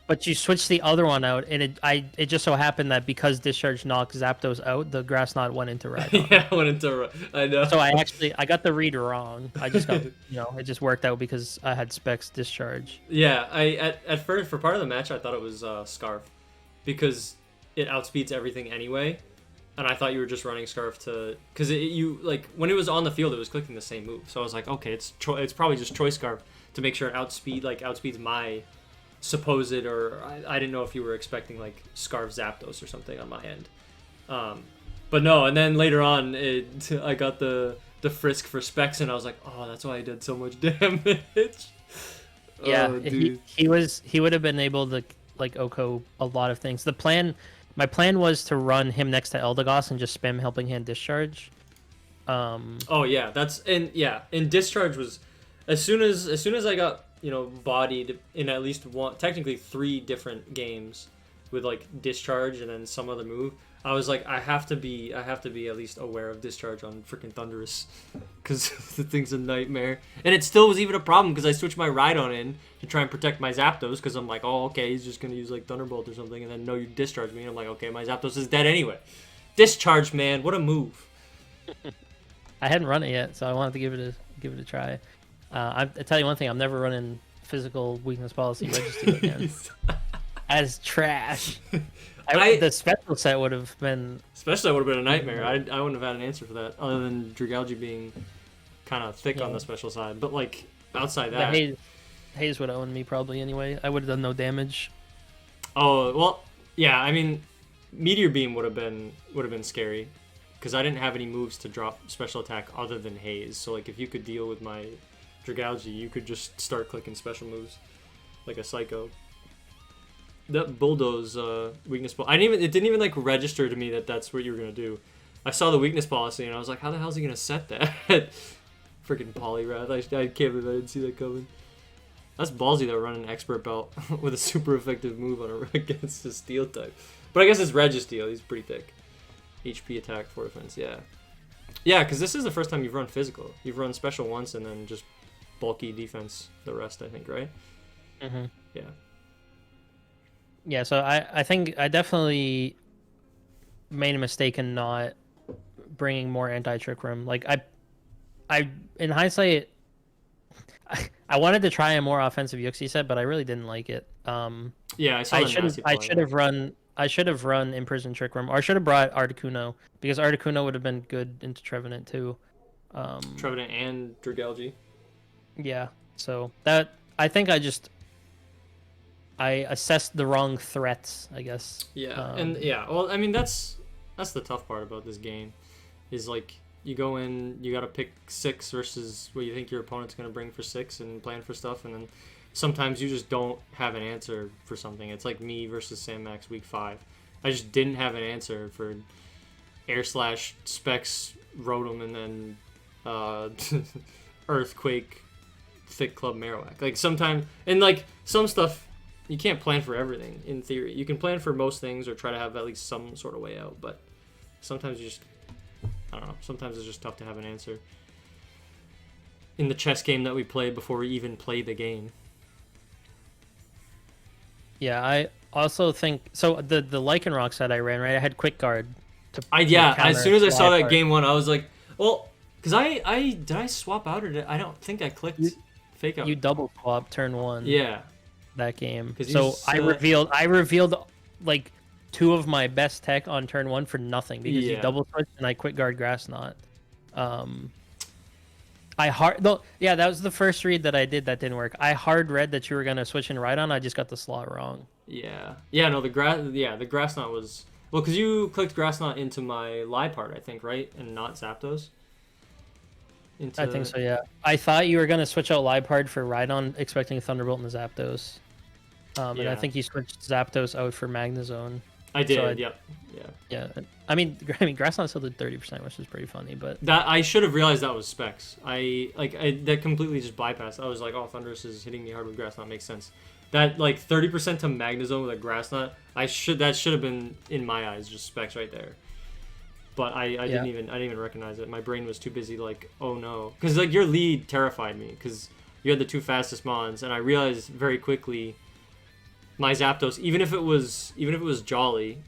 But you switched the other one out, and it just so happened that because Discharge knocked Zapdos out, the Grass Knot went into Rhydon. Yeah, went into. I know. So I got the read wrong. I just got it just worked out because I had Specs Discharge. Yeah, at first for part of the match I thought it was Scarf, because it outspeeds everything anyway, and I thought you were just running Scarf to because you like when it was on the field it was clicking the same move, so I was like, okay, it's probably just Choice Scarf to make sure it outspeeds my supposed, or I didn't know if you were expecting like Scarf Zapdos or something on my end, but no. And then later on I got the Frisk for Specs and I was like, oh, that's why I did so much damage. Yeah, oh, dude. he would have been able to like OHKO a lot of things. My plan was to run him next to Eldegoss and just spam Helping Hand Discharge. Oh yeah, and Discharge was as soon as I got bodied in at least one, technically 3 different games with like Discharge and then some other move, I was like, I have to be at least aware of Discharge on freaking Thundurus, because the thing's a nightmare. And it still was even a problem because I switched my Rhydon in to try and protect my Zapdos, because I'm like, oh, okay, he's just gonna use like Thunderbolt or something, and then no, you Discharge me, and I'm like, okay, my Zapdos is dead anyway. Discharge, man, what a move. I hadn't run it yet, so I wanted to give it a try. I tell you one thing, I'm never running physical weakness policy registry again. As trash. The special set would have been... Special set would have been a nightmare. I wouldn't have had an answer for that, other than Dragalge being kind of thick on the special side. But, like, outside that... Hayes would have owned me probably anyway. I would have done no damage. Oh, well, yeah, I mean, Meteor Beam would have been scary, because I didn't have any moves to drop special attack other than Haze. So, like, if you could deal with my Dragalge, you could just start clicking special moves like a psycho. That Bulldoze weakness it didn't even like register to me that that's what you were gonna do. I saw the weakness policy and I was like, how the hell is he gonna set that? Freaking Poliwrath. I can't believe I didn't see that coming. That's ballsy though, running Expert Belt with a super effective move on against a Steel type. But I guess it's Registeel. He's pretty thick. HP attack, 4 defense. Yeah. Yeah, because this is the first time you've run physical. You've run special once and then just bulky defense the rest, I think, right? Mm-hmm. Yeah. Yeah, so I think I definitely made a mistake in not bringing more anti-trick room. Like I in hindsight, I wanted to try a more offensive Yuxi set, but I really didn't like it. Yeah, I saw I the should have nasty I play. should have run I should have run Imprisoned Trick Room, or I should have brought Articuno because Articuno would have been good into Trevenant too. Trevenant and Dragalge. Yeah, so that I think I assessed the wrong threats, I guess. Yeah, and yeah, well, I mean that's the tough part about this game, is like you go in, you got to pick 6 versus what you think your opponent's gonna bring for 6 and plan for stuff, and then sometimes you just don't have an answer for something. It's like me versus Sam Max week 5. I just didn't have an answer for Air Slash, Specs, Rotom, and then Earthquake, Thick Club, Marowak. Like sometimes, and like some stuff, you can't plan for everything in theory. You can plan for most things or try to have at least some sort of way out, but sometimes you just, I don't know, sometimes it's just tough to have an answer in the chess game that we play before we even play the game. Yeah, I also think so. The Lycanroc set I ran, right? I had Quick Guard to As soon as I saw that Liepard. game 1, I was like, well, because I did I swap out or I don't think I clicked fake out. You double swap turn 1. Yeah. That game. 'Cause So I I revealed like 2 of my best tech on turn 1 for nothing because you double switched and I Quick Guard Grass Knot. That was the first read that I did that didn't work. I hard read that you were gonna switch and Rhydon. I just got the slot wrong. No, the grass knot was, well, because you clicked grass knot into my Liepard, I think, right, and not Zapdos. I think so, yeah. I thought you were gonna switch out Liepard for Rhydon, expecting Thunderbolt and Zapdos. And I think you switched Zapdos out for Magnezone. I did. So Yep. Yeah. I mean, Grass Knot still did 30%, which is pretty funny. But that I should have realized that was Specs. I that completely just bypassed. I was like, oh, Thundurus is hitting me hard with Grass Knot. Makes sense. That like 30% to Magnezone with a Grass Knot. That should have been in my eyes just Specs right there. But I didn't even recognize it. My brain was too busy like, oh no, because like your lead terrified me because you had the 2 fastest mons, and I realized very quickly my Zapdos, even if it was Jolly,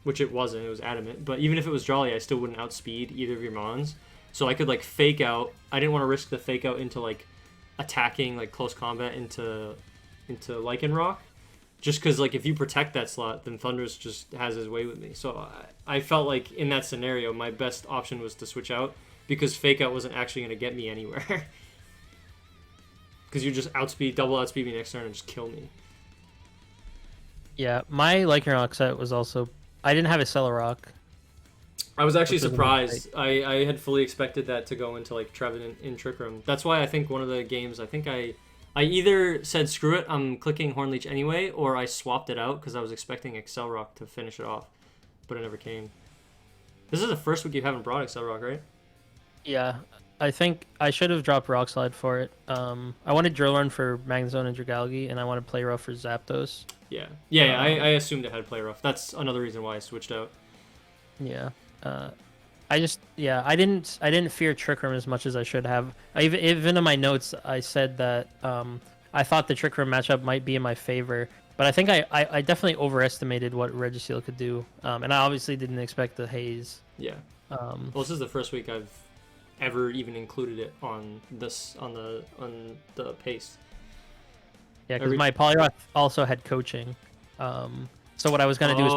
which it wasn't, it was Adamant, but even if it was Jolly, I still wouldn't outspeed either of your mons. So I could like fake out. I didn't want to risk the fake out into like attacking like close combat into Lycanroc, just because like if you protect that slot, then Thundurus just has his way with me. So I felt like in that scenario, my best option was to switch out because fake out wasn't actually going to get me anywhere. Because you just double outspeed me next turn and just kill me. Yeah, my Lycanroc set was also... I didn't have a Celerock. I was actually surprised. I had fully expected that to go into like Trevenant in Trick Room. That's why I think one of the games, I either said screw it, I'm clicking Hornleech anyway, or I swapped it out because I was expecting Accelerock to finish it off, but it never came. This is the first week you haven't brought Accelerock, right? Yeah, I think I should have dropped Rock Slide for it. I wanted Drill Run for Magnezone and Dragalge, and I wanted Play Rough for Zapdos. I assumed it had Play Rough. That's another reason why I switched out. Yeah. I didn't fear Trick Room as much as I should have. Even in my notes, I said that I thought the Trick Room matchup might be in my favor, but I think I definitely overestimated what Registeel could do, and I obviously didn't expect the Haze. Yeah. Well, this is the first week I've ever even included it on the pace. Yeah, because my Poliwrath also had coaching. So what I was gonna do is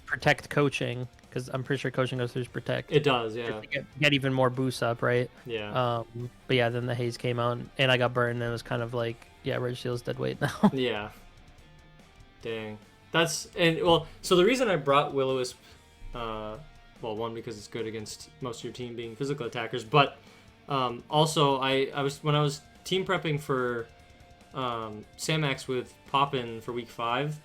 protect coaching, because I'm pretty sure coaching goes through protect. It does, yeah. Get even more boosts up, right? Yeah. But yeah, then the Haze came out, and I got burned, and it was kind of like, yeah, Registeel's dead weight now. Yeah. Dang. So the reason I brought Will-O-Wisp, one, because it's good against most of your team being physical attackers, but also when I was team prepping for Samax with Poppin for week 5,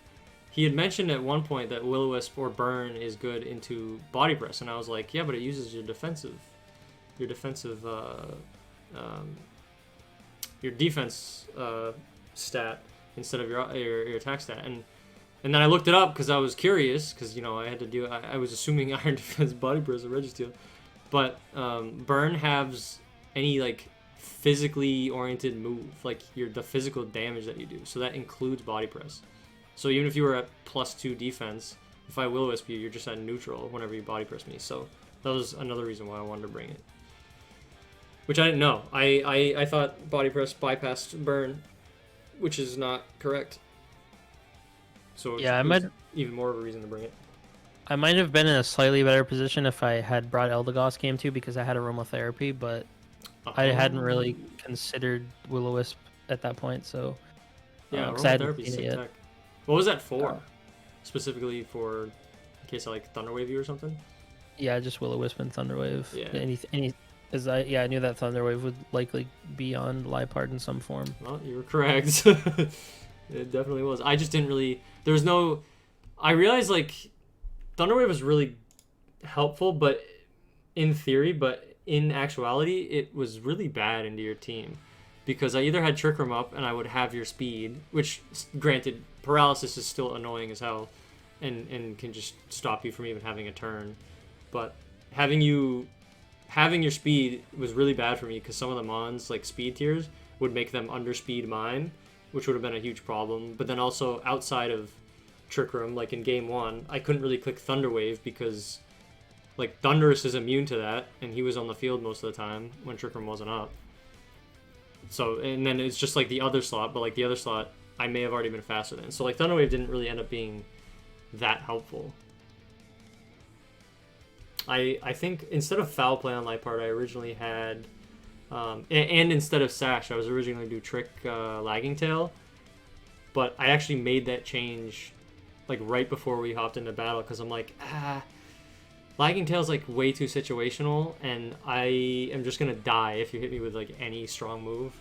he had mentioned at one point that Will-O-Wisp or Burn is good into Body Press, and I was like, yeah, but it uses your defense stat instead of your attack stat, and then I looked it up because I was curious, because I had to do. I was assuming Iron Defense Body Press or Registeel, but Burn has any like physically oriented move, like the physical damage that you do, so that includes Body Press. So even if you were at +2 defense, if I Will-O-Wisp you, you're just at neutral whenever you Body Press me. So that was another reason why I wanted to bring it. which I didn't know. I thought body press bypassed burn, which is not correct. So yeah, I might even more of a reason to bring it. I might have been in a slightly better position if I had brought Eldegoss game 2 because I had aromatherapy, but I hadn't really considered Will-O-Wisp at that point, so yeah, aromatherapy is sick tech. What was that for? Specifically for in case I like Thunderwave you or something? Yeah, just Will-O-Wisp and Thunderwave. Yeah. Because I knew that Thunderwave would likely be on Liepard in some form. Well, you were correct. It definitely was. I just didn't really. There was no. I realized like Thunderwave was really helpful, but in theory, but in actuality, it was really bad into your team because I either had Trick Room up and I would have your speed, which granted paralysis is still annoying as hell, and can just stop you from even having a turn, but having your speed was really bad for me because some of the mons like speed tiers would make them underspeed mine, which would have been a huge problem. But then also outside of Trick Room, like in game 1, I couldn't really click Thunderwave because like Thunderous is immune to that, and he was on the field most of the time when Trick Room wasn't up. So, and then it's just like the other slot, but like the other slot I may have already been faster than. So like Thunderwave didn't really end up being that helpful. I think instead of Foul Play on Liepard, I originally had, and instead of Sash, I was originally going to do Trick Lagging Tail, but I actually made that change like right before we hopped into battle because I'm like, Lagging Tail's like way too situational, and I am just going to die if you hit me with like any strong move.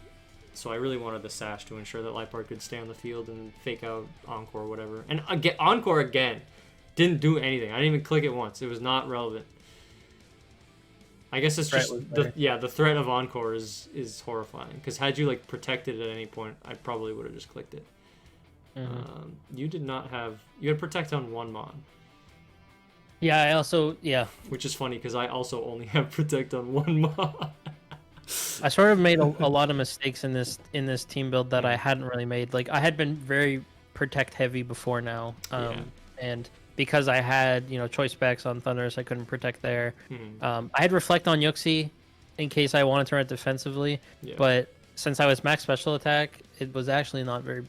So I really wanted the Sash to ensure that Liepard could stay on the field and fake out Encore or whatever. And Encore again didn't do anything. I didn't even click it once. It was not relevant. I guess it's just the threat of Encore is horrifying because had you like protected at any point, I probably would have just clicked it. Mm-hmm. You did not have. You had Protect on one mon. Yeah, I also Which is funny because I also only have Protect on one mon. I sort of made a lot of mistakes in this team build that I hadn't really made. Like I had been very Protect heavy before now, and because I had choice specs on Thunderous, I couldn't Protect there. I had Reflect on Yuxi in case I wanted to run it defensively, but since I was max special attack, it was actually not very.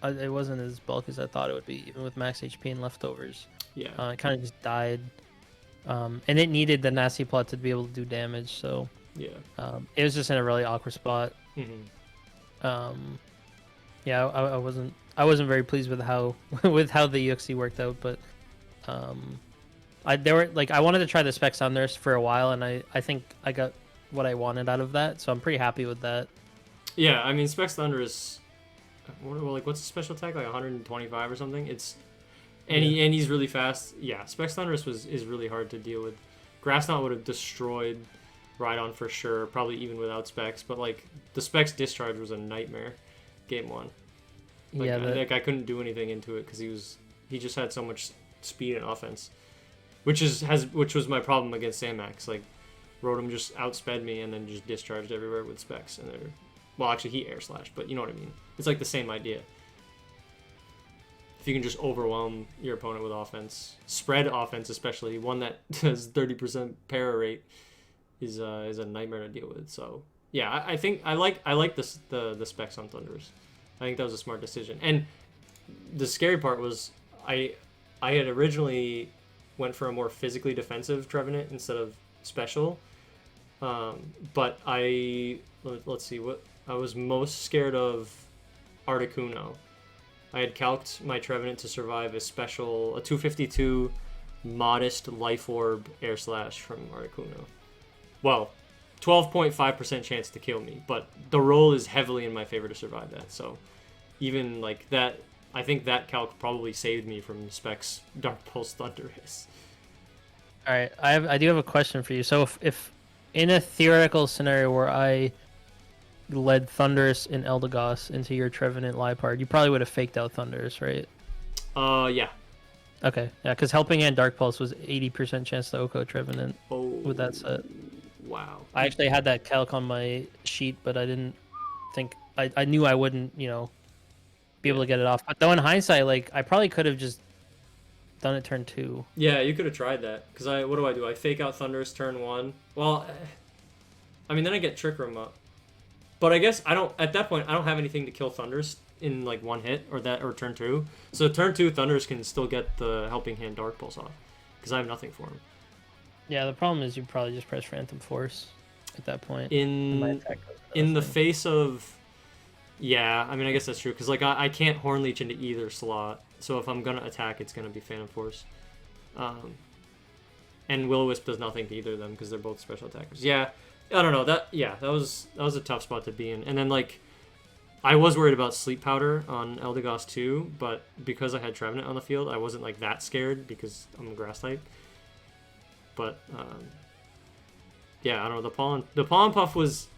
It wasn't as bulky as I thought it would be, even with max HP and leftovers. Yeah, it kind of just died, and it needed the nasty plot to be able to do damage. So it was just in a really awkward spot. I wasn't very pleased with how the Yuxi worked out, but I wanted to try the specs on Nurse for a while, and I think I got what I wanted out of that, so I'm pretty happy with that. Yeah, I mean Specs Thunder is what's the special attack, like 125 or something? It's and he's really fast. Yeah, Specs Thunderous is really hard to deal with. Grass Knot would have destroyed Rhydon for sure, probably even without specs, but like the specs discharge was a nightmare game 1. I couldn't do anything into it because he just had so much speed and offense, which was my problem against Sandmax. Like Rotom just outsped me and then just discharged everywhere with specs, and actually he air slashed, but you know what I mean. It's like the same idea. If you can just overwhelm your opponent with offense, spread offense especially, one that has 30% para rate is a nightmare to deal with. So yeah, I think I like the specs on Thunderous. I think that was a smart decision. And the scary part was I had originally went for a more physically defensive Trevenant instead of special. But let's see what I was most scared of. Articuno. I had calced my Trevenant to survive a 252 modest Life Orb Air Slash from Articuno. Well, 12.5% chance to kill me, but the roll is heavily in my favor to survive that. So even like that, I think that calc probably saved me from Specs Dark Pulse Thunderous. All right, I do have a question for you. So if in a theoretical scenario where I led Thunderous and Eldegoss into your Trevenant Liepard, you probably would have faked out Thunderous, right? Yeah. Okay, yeah, because Helping Hand Dark Pulse was 80% chance to Oko Trevenant with that set. Wow. I actually had that calc on my sheet, but I didn't think I knew I wouldn't, be able to get it off. But though in hindsight, like I probably could have just done it turn 2. Yeah, you could have tried that. Because what do? I fake out Thunderous turn 1. Well, I mean, then I get Trick Room up. But I guess I don't. At that point, I don't have anything to kill Thunders in like one hit or turn 2. So turn 2, Thunders can still get the Helping Hand Dark Pulse off because I have nothing for him. Yeah, the problem is you probably just press Phantom Force at that point. In the face of, yeah, I mean I guess that's true because like I can't Horn Leech into either slot. So if I'm gonna attack, it's gonna be Phantom Force. And Will-O-Wisp does nothing to either of them because they're both special attackers. Yeah. I don't know, that was a tough spot to be in. And then like I was worried about Sleep Powder on Eldegoss too, but because I had Trevenant on the field, I wasn't like that scared because I'm a grass type. But yeah, I don't know, the Pollen Puff was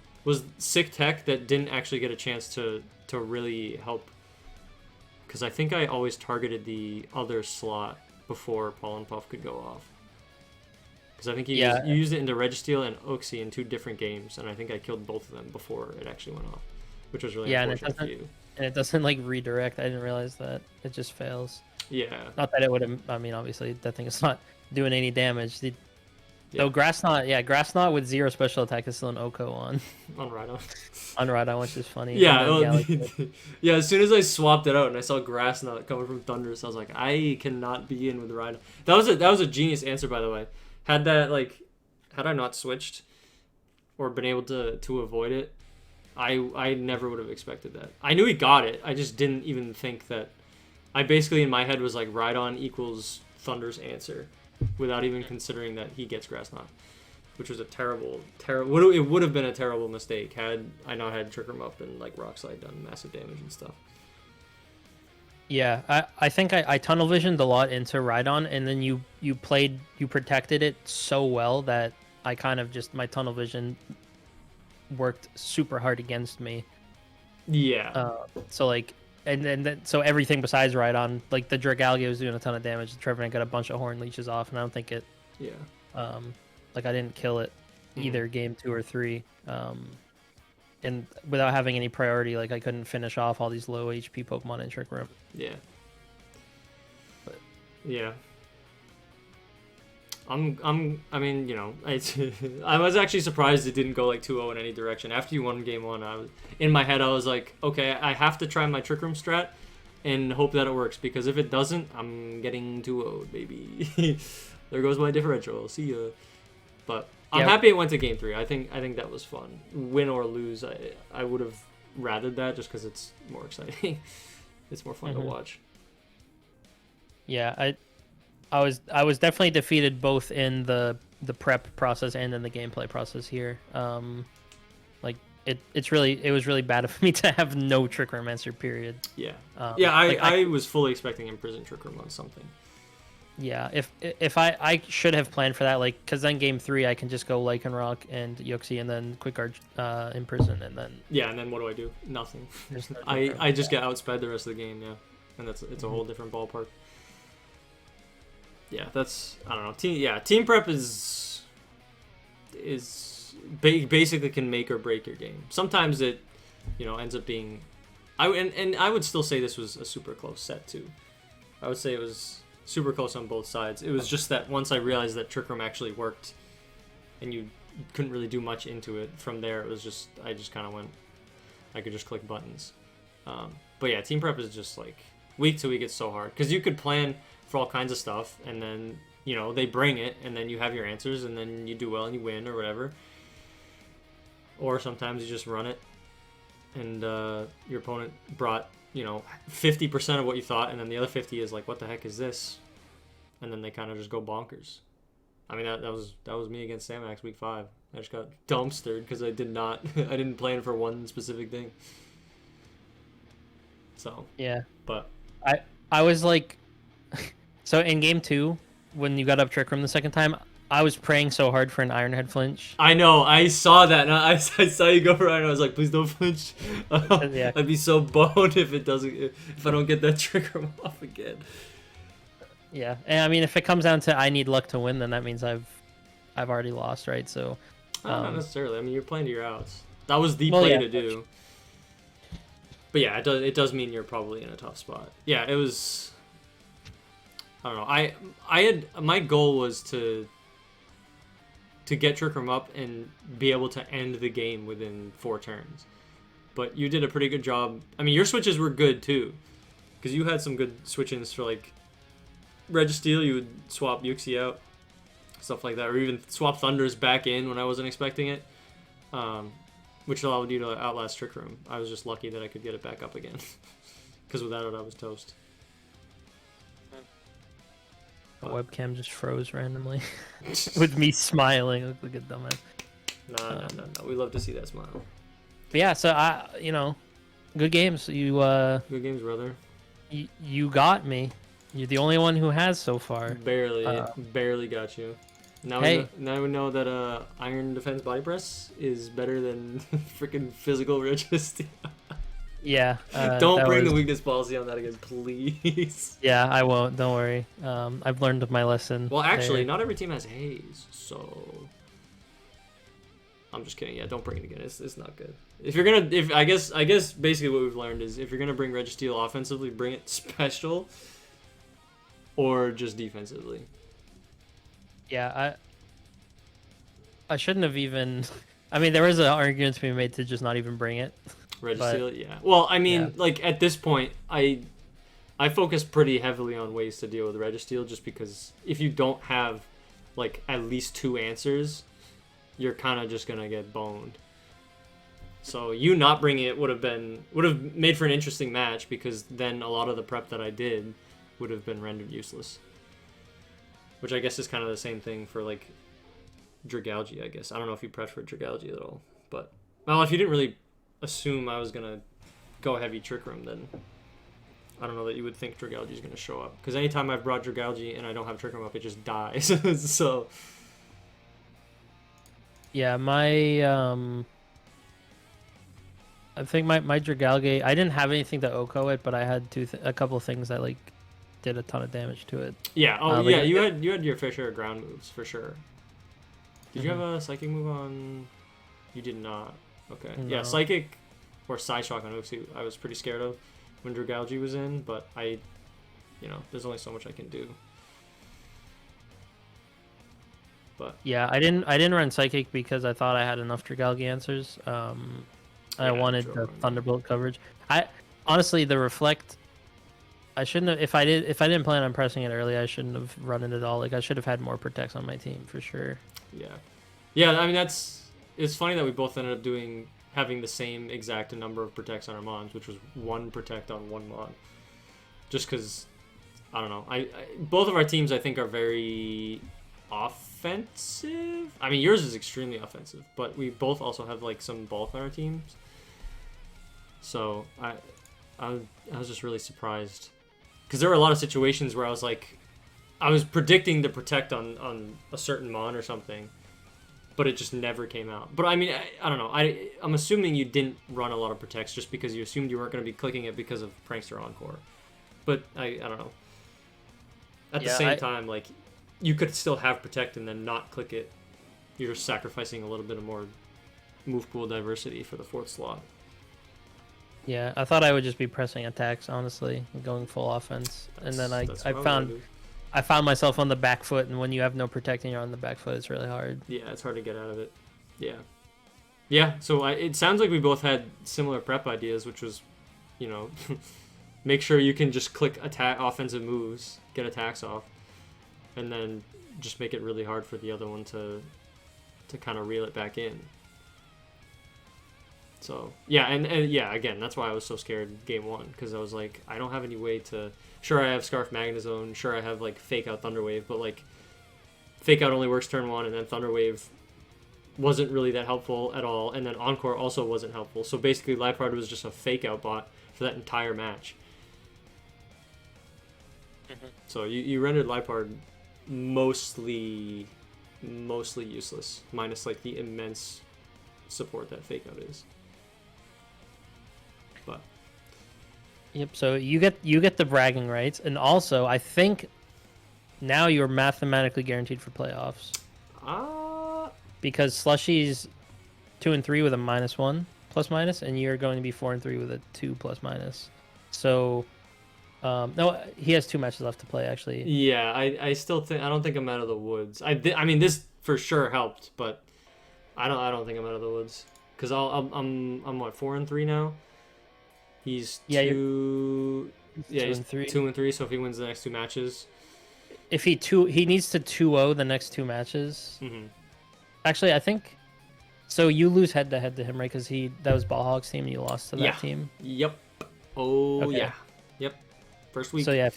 sick tech that didn't actually get a chance to really help because I think I always targeted the other slot before Pollen Puff could go off. Because I think you used it into Registeel and Oxy in 2 different games, and I think I killed both of them before it actually went off, which was really unfortunate for you. And it doesn't like redirect. I didn't realize that. It just fails. Yeah. Not that it would have. I mean, obviously that thing is not doing any damage. Though Grass Knot with 0 special attack is still an Oko on Rhydon. On Rhydon, which is funny. Yeah, yeah. As soon as I swapped it out and I saw Grass Knot coming from Thundurus, I was like, I cannot be in with Rhydon. That was a genius answer, by the way. Had I not switched or been able to avoid it, I never would have expected that. I knew he got it. I just didn't even think that. I basically in my head was like Rhydon equals Thunder's answer, without even considering that he gets Grass Knot, which was a terrible. It would have been a terrible mistake had I not had Trick Room up and like Rock Slide done massive damage and stuff. Yeah, I think I tunnel visioned a lot into Rhydon, and then you protected it so well that I kind of just, my tunnel vision worked super hard against me. Yeah. So like, so everything besides Rhydon, like the Dragalge was doing a ton of damage. The Trevenant got a bunch of Horn Leeches off, and I don't think it. Yeah. Like I didn't kill it either game 2 or 3. And without having any priority, like I couldn't finish off all these low HP Pokemon in Trick Room. Yeah. But yeah. I mean, you know, I was actually surprised it didn't go like 2-0 in any direction. After you won game 1, in my head I was like, okay, I have to try my Trick Room strat and hope that it works, because if it doesn't, I'm getting 2-0'd, baby. There goes my differential. See ya. But I'm happy it went to game 3. I think that was fun. Win or lose, I would have rathered that just because it's more exciting. It's more fun to watch. Yeah, I was definitely defeated both in the prep process and in the gameplay process here. Like it was really bad of me to have no Trick Room answer, period. Yeah. I was fully expecting Imprison Trick Room on something. Yeah, if I should have planned for that, like, because then game 3 I can just go Lycanroc and Yoxie and then Quick Guard Imprison, and then and then what do I do? Nothing. I just get outsped the rest of the game, and it's a whole different ballpark. Yeah, that's, I don't know. Team prep is basically can make or break your game. Sometimes it, ends up being, I would still say this was a super close set too. I would say it was super close on both sides. It was just that once I realized that Trick Room actually worked, and you couldn't really do much into it from there, it was just, I just kind of went, I could just click buttons. But yeah, team prep is just like week to week. It's so hard because you could plan for all kinds of stuff, and then they bring it, and then you have your answers, and then you do well and you win or whatever. Or sometimes you just run it, and your opponent brought 50% of what you thought, and then the other 50 is like, what the heck is this? And then they kind of just go bonkers. I mean, that was me against Samax week 5. I just got dumpstered because I didn't plan for one specific thing. So yeah, but I was like, so in game 2 when you got up Trick Room the second time, I was praying so hard for an Ironhead flinch. I know, I saw that, and I saw you go for Iron. I was like, please don't flinch. Yeah. I'd be so boned if I don't get that Trick Room off again. Yeah, and I mean, if it comes down to I need luck to win, then that means I've already lost, right? So, not necessarily. I mean, you're playing to your outs. That was the play to do. But yeah, it does mean you're probably in a tough spot. Yeah, it was. I don't know. My goal was to to get Trick Room up and be able to end the game within 4 turns. But you did a pretty good job. I mean, your switches were good too, because you had some good switch-ins for like Registeel. You would swap Yuxi out, stuff like that, or even swap Thunders back in when I wasn't expecting it, which allowed you to outlast Trick Room. I was just lucky that I could get it back up again, because without it, I was toast. The webcam just froze randomly with me smiling. I look like a dumbass. No. We love to see that smile. But yeah, so good games. Good games, brother. You got me. You're the only one who has so far. Barely got you. Now we know that Iron Defense Body Press is better than freaking physical Registeel. Yeah. Don't bring the weakness policy on that again, please. Yeah, I won't. Don't worry. I've learned my lesson. Well, actually, not every team has Haze, so I'm just kidding. Yeah, don't bring it again. It's not good. If you're gonna, I guess basically what we've learned is if you're gonna bring Registeel offensively, bring it special, or just defensively. Yeah, I shouldn't have even. I mean, there was an argument to be made to just not even bring it. Registeel, yeah. Well, I mean, like at this point, I focus pretty heavily on ways to deal with Registeel, just because if you don't have like at least 2 answers, you're kind of just gonna get boned. So you not bringing it would have made for an interesting match, because then a lot of the prep that I did would have been rendered useless. Which I guess is kind of the same thing for like Dragalge, I guess. I don't know if you prepped for Dragalge at all, but well, if you didn't really assume I was gonna go heavy Trick Room, then I don't know that you would think Dragalge is gonna show up, because anytime I've brought Dragalge and I don't have Trick Room up, it just dies. So yeah, I think my Dragalge, I didn't have anything to Oko it, but I had a couple of things that like did a ton of damage to it. Yeah. Oh yeah, you had your fair share of ground moves for sure. Did you have a psychic move on? You did not. Okay. No. Yeah, psychic or Side Shock on Uxie I was pretty scared of when Dragalge was in, but there's only so much I can do. But yeah, I didn't run psychic because I thought I had enough Dragalge answers. I wanted the Thunderbolt coverage. I honestly, the Reflect, I shouldn't have. If I didn't plan on pressing it early, I shouldn't have run it at all. Like I should have had more protects on my team for sure. Yeah. I mean, it's funny that we both ended up having the same exact number of protects on our mons, which was 1 protect on 1 mon. Just because, I don't know. Both of our teams I think are very offensive. I mean, yours is extremely offensive, but we both also have like some bulk on our teams. So I was just really surprised, because there were a lot of situations where I was predicting to protect on a certain mon or something, but it just never came out. But I mean, I don't know. I'm assuming you didn't run a lot of protects just because you assumed you weren't going to be clicking it because of Prankster Encore. But I don't know. At the same time, like, you could still have protect and then not click it. You're just sacrificing a little bit of more move pool diversity for the 4th slot. Yeah, I thought I would just be pressing attacks, honestly, going full offense, and then I found myself on the back foot, and when you have no protecting, you're on the back foot. It's really hard. Yeah, it's hard to get out of it. Yeah. So it sounds like we both had similar prep ideas, which was, make sure you can just click attack offensive moves, get attacks off, and then just make it really hard for the other one to kind of reel it back in. So yeah, and yeah, again, that's why I was so scared game 1, because I was like, I don't have any way to. Sure, I have Scarf Magnezone. Sure, I have like Fake Out Thunderwave, but like Fake Out only works turn 1, and then Thunderwave wasn't really that helpful at all, and then Encore also wasn't helpful. So basically, Liepard was just a Fake Out bot for that entire match. Mm-hmm. So you rendered Liepard mostly useless, minus like the immense support that Fake Out is. But yep. So you get the bragging rights, and also I think now you're mathematically guaranteed for playoffs. Because Slushy's 2 and 3 with a -1 ±, and you're going to be 4 and 3 with a 2 ±. So no, he has 2 matches left to play actually. Yeah, I still think I don't think I'm out of the woods. I mean, this for sure helped, but I don't think I'm out of the woods because I'm what 4-3 now. He's two he's 2-3. So if he wins the next 2 matches, if he needs to 2-0 the next 2 matches. Mm-hmm. Actually, I think so. You lose head to head to him, right? Because that was Ballhog's team, and you lost to that team. Yep. Oh okay. yeah. Yep. First week. So yeah,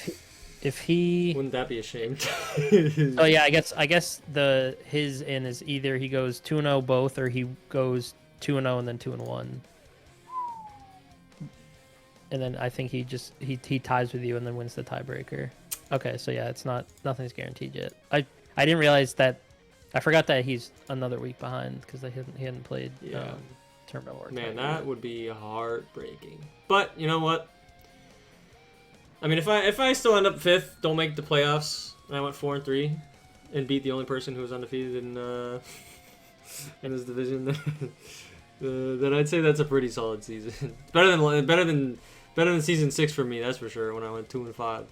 if he wouldn't that be a shame? Oh yeah, I guess his in is either he goes 2-0 both, or he goes 2-0 and then 2-1. And then I think he ties with you and then wins the tiebreaker. Okay, so yeah, nothing's guaranteed yet. I didn't realize that. I forgot that he's another week behind because he hadn't played tournament work. Man, that would be heartbreaking. But you know what? I mean, if I still end up 5th, don't make the playoffs, and I went 4-3, and beat the only person who was undefeated in his division, then I'd say that's a pretty solid season. better than season 6 for me, that's for sure. When I went 2-5.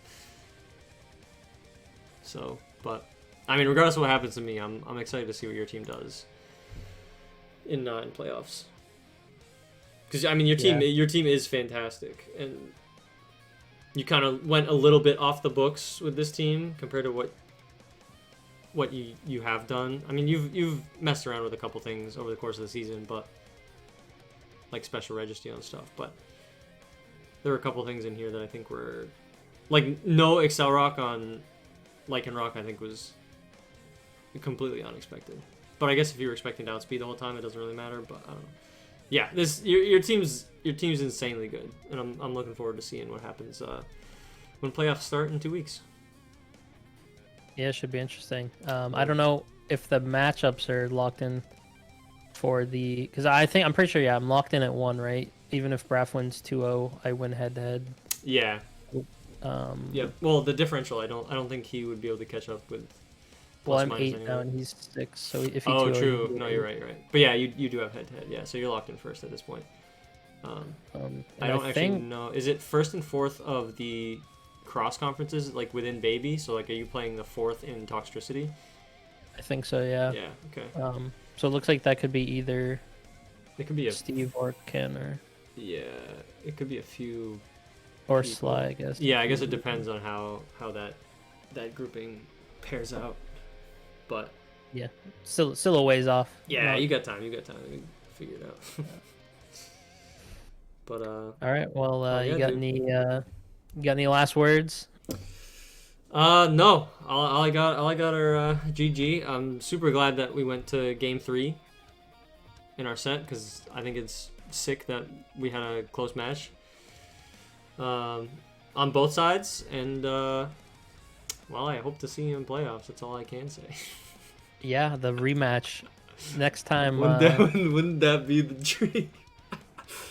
So, but I mean, regardless of what happens to me, I'm excited to see what your team does in playoffs. Because I mean, your team is fantastic, and you kind of went a little bit off the books with this team compared to what you have done. I mean, you've messed around with a couple things over the course of the season, but like special registry and stuff. But there were a couple things in here that I think were like no Excel Rock on Lycan Rock. I think was completely unexpected. But I guess if you were expecting to outspeed the whole time, it doesn't really matter. But I don't know. Yeah, your team's insanely good, and I'm looking forward to seeing what happens when playoffs start in 2 weeks. Yeah, it should be interesting. I don't know if the matchups are locked in for because I'm pretty sure I'm locked in at 1, right? Even if Braff wins 2-0, I win head to head. Yeah. Yeah. Well, the differential, I don't think he would be able to catch up with. Well, I'm 8 now, and he's 6. So if he true. No, you're right. But yeah, you do have head to head. Yeah, so you're locked in first at this point. I don't actually know. Is it 1st and 4th of the cross conferences, like within Baby? So like, are you playing the 4th in Toxtricity? I think so. Yeah. Yeah. Okay. So it looks like that could be either. It could be Steve or Ken or. Yeah, it could be a few. Or people. Sly, I guess. Yeah, I guess it depends on how that grouping pairs out. But yeah, still a ways off. Yeah, you got time. You figure it out. Yeah. But all right. Well, you got any last words? No. All I got are GG. I'm super glad that we went to game 3 in our set because I think it's sick that we had a close match on both sides, and well, I hope to see you in playoffs. That's all I can say. Yeah, the rematch next time. Wouldn't that be the dream?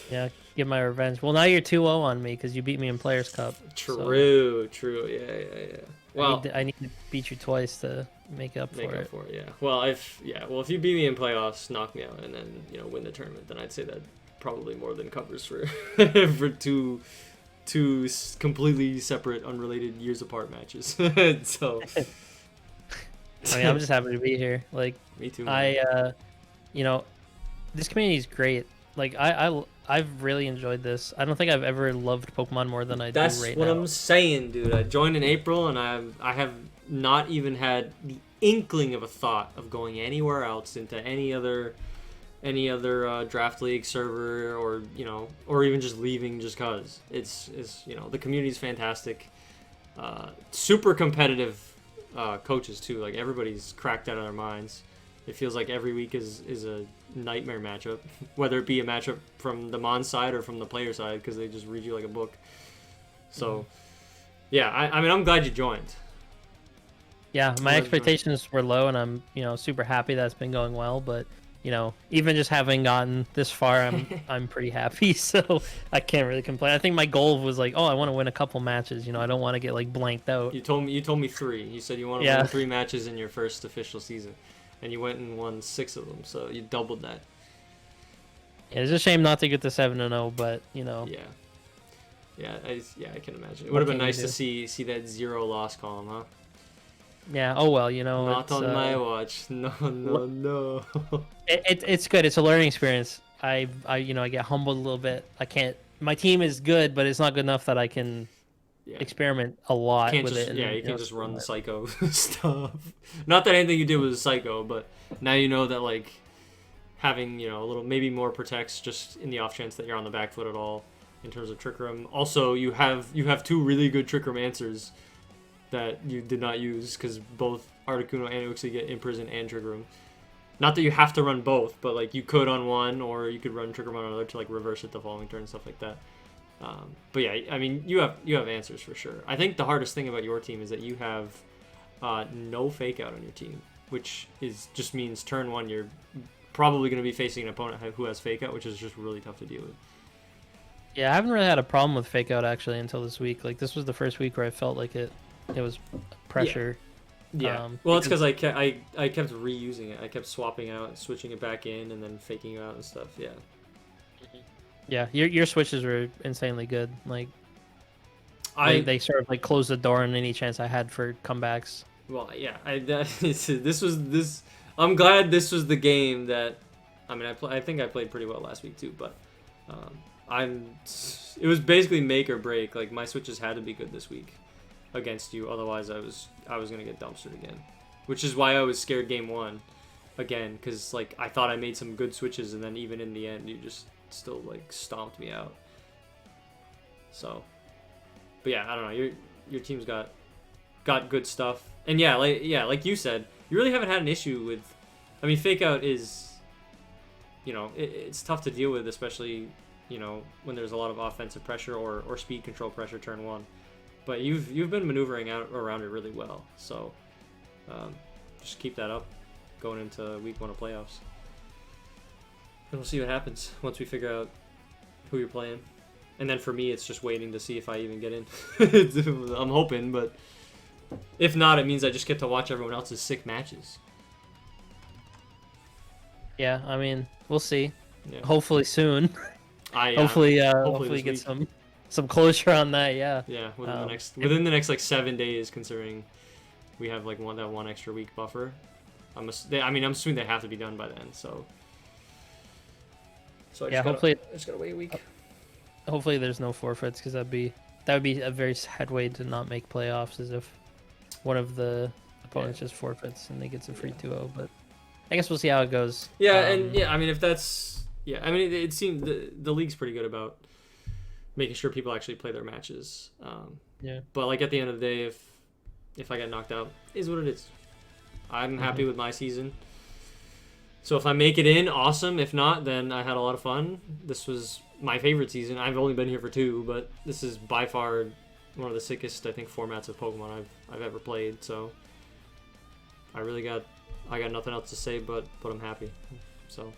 Yeah, get my revenge. Well, now you're 2-0 on me because you beat me in Players Cup. True. Yeah. Well, I need to beat you twice to make up for it. Yeah. Well, if you beat me in playoffs, knock me out, and then win the tournament, then I'd say that probably more than covers for for two completely separate, unrelated, years apart matches. So I mean, I'm just happy to be here. Like, me too. This community is great. Like, I've really enjoyed this. I don't think I've ever loved Pokemon more than I do right now. That's what I'm saying, dude. I joined in April, and I have not even had the inkling of a thought of going anywhere else into any other draft league server, or even just leaving just cause it's the community's fantastic, super competitive coaches too. Like, everybody's cracked out of their minds. It feels like every week is a nightmare matchup, whether it be a matchup from the Mon side or from the player side, because they just read you like a book. So yeah, I mean, I'm glad you joined. Yeah, my expectations were low, and I'm super happy that it's been going well, but even just having gotten this far, I'm pretty happy, so I can't really complain. I think my goal was like, I want to win a couple matches. I don't want to get like blanked out. You told me 3. You said you want to win 3 matches in your first official season, and you went and won 6 of them, so you doubled that. Yeah, it's a shame not to get to 7-0, but Yeah, I can imagine. It would have been nice to see that 0 loss column, huh? Yeah. Oh well, Not on my watch. No, no, no. It's good. It's a learning experience. I get humbled a little bit. I can't. My team is good, but it's not good enough that I can experiment a lot with it. You can't just run the psycho stuff. Not that anything you did was psycho, but now you know that like having a little maybe more protects just in the off chance that you're on the back foot at all in terms of trick room. Also, you have two really good trick room answers that you did not use because both Articuno and Uxie get Imprison and trick room. Not that you have to run both, but like you could on one, or you could run trick room on another to like reverse it the following turn and stuff like that. But yeah, I mean you have answers for sure. I think the hardest thing about your team is that you have no fake out on your team, which just means turn one you're probably going to be facing an opponent who has fake out, which is just really tough to deal with. Yeah, I haven't really had a problem with fake out actually until this week. Like this was the first week where I felt like it was pressure. Yeah. Well, it's because I kept reusing it. I kept swapping out, switching it back in, and then faking out and stuff. Yeah. Yeah, your switches were insanely good. Like, they sort of like closed the door on any chance I had for comebacks. Well, yeah. I'm glad this was the game that. I mean, I think I played pretty well last week too, but it was basically make or break. Like my switches had to be good this week against you, otherwise I was gonna get dumpstered again, which is why I was scared game one again, because like I thought I made some good switches, and then even in the end you just still like stomped me out. So, but yeah, I don't know. Your team's got good stuff, and like you said, you really haven't had an issue with. I mean, fake out is, it's tough to deal with, especially when there's a lot of offensive pressure or speed control pressure turn one. But you've been maneuvering out around it really well, so just keep that up going into week one of playoffs, and we'll see what happens once we figure out who you're playing. And then for me, it's just waiting to see if I even get in. I'm hoping, but if not, it means I just get to watch everyone else's sick matches. Yeah, I mean, we'll see. Yeah. Hopefully soon. Hopefully get some closure on that. Yeah. Yeah, within the next like 7 days, considering we have like one extra week buffer. I'm assuming they have to be done by then. So hopefully I just gotta wait a week. Hopefully there's no forfeits, because that would be a very sad way to not make playoffs, is if one of the opponents just forfeits and they get some free 2-0. But I guess we'll see how it goes. Yeah, I mean, if that's it seemed the league's pretty good about making sure people actually play their matches. But like at the end of the day, if I get knocked out, is what it is. I'm happy with my season. So if I make it in, awesome. If not, then I had a lot of fun. This was my favorite season. I've only been here for 2, but this is by far one of the sickest, I think, formats of Pokemon I've ever played. So I got nothing else to say, but I'm happy. So.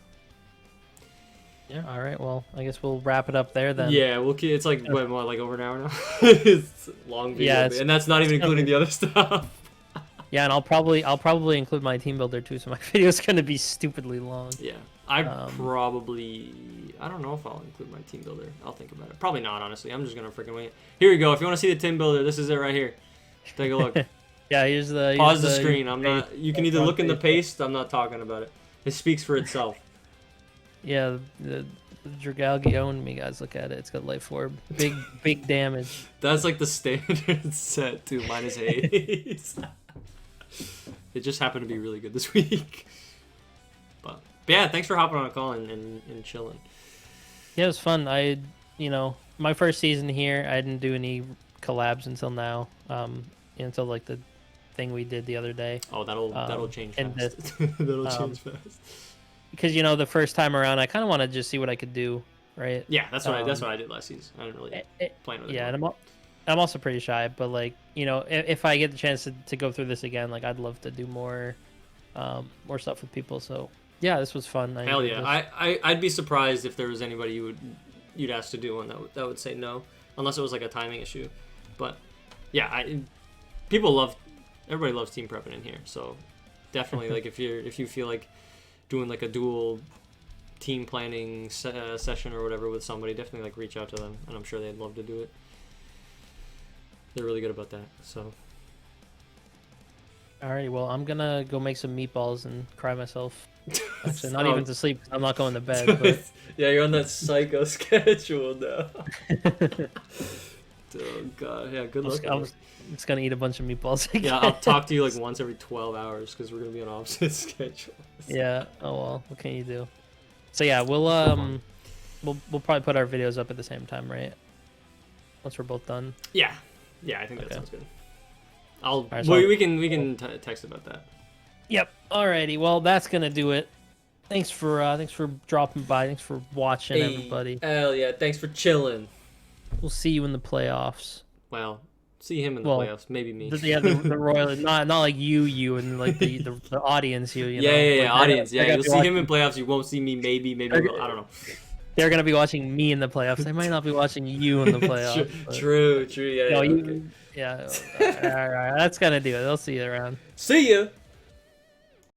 Yeah. All right. Well, I guess we'll wrap it up there then. Yeah. It's like like over an hour now. It's long video, and that's not even including the other stuff. Yeah, and I'll probably include my team builder too, so my video's gonna be stupidly long. Yeah, I don't know if I'll include my team builder. I'll think about it. Probably not, honestly. I'm just gonna freaking wing it. Here we go. If you want to see the team builder, this is it right here. Take a look. Yeah, here's pause the screen. I'm not. You can either look in the paste. I'm not talking about it. It speaks for itself. Yeah, the Dragalge owned me, guys. Look at it. It's got Life Orb. Big damage. That's like the standard set too, minus haze. It just happened to be really good this week. But yeah, thanks for hopping on a call and chilling. Yeah, it was fun. My first season here, I didn't do any collabs until now. Until like the thing we did the other day. Oh, that'll change fast. That'll change fast. Because the first time around, I kind of want to just see what I could do, right? Yeah, that's what I did last season. I didn't really plan with it. Yeah, and I'm also pretty shy, but like if I get the chance to go through this again, like I'd love to do more stuff with people. So yeah, this was fun. Hell yeah, I'd be surprised if there was anybody you'd ask to do one that would say no, unless it was like a timing issue. But yeah, everybody loves team prepping in here. So definitely, like if you feel like doing like a dual team planning session or whatever with somebody, definitely like reach out to them, and I'm sure they'd love to do it. They're really good about that. So Alrighty, well, I'm gonna go make some meatballs and cry myself. Actually, not even to sleep. I'm not going to bed. But... yeah, you're on that psycho schedule now. Oh god, yeah, good luck. I'm just gonna eat a bunch of meatballs again. Yeah, I'll talk to you like once every 12 hours because we're gonna be on opposite schedules. Yeah. Oh well, what can you do? So yeah, we'll probably put our videos up at the same time, right? Once we're both done. Yeah, yeah, I think that sounds good. Right, so we can text about that. Yep. Alrighty. Well, that's gonna do it. Thanks for dropping by. Thanks for watching, everybody. Hell yeah! Thanks for chilling. We'll see you in the playoffs. Well, see him in the playoffs. Maybe me. The Royal, not like you, and like the audience, you know. Yeah, audience. Yeah, you'll see him in playoffs. You won't see me. Maybe. I don't know. They're gonna be watching me in the playoffs. They might not be watching you in the playoffs. True. Yeah. No, yeah. All right. That's gonna do it. I'll see you around. See ya.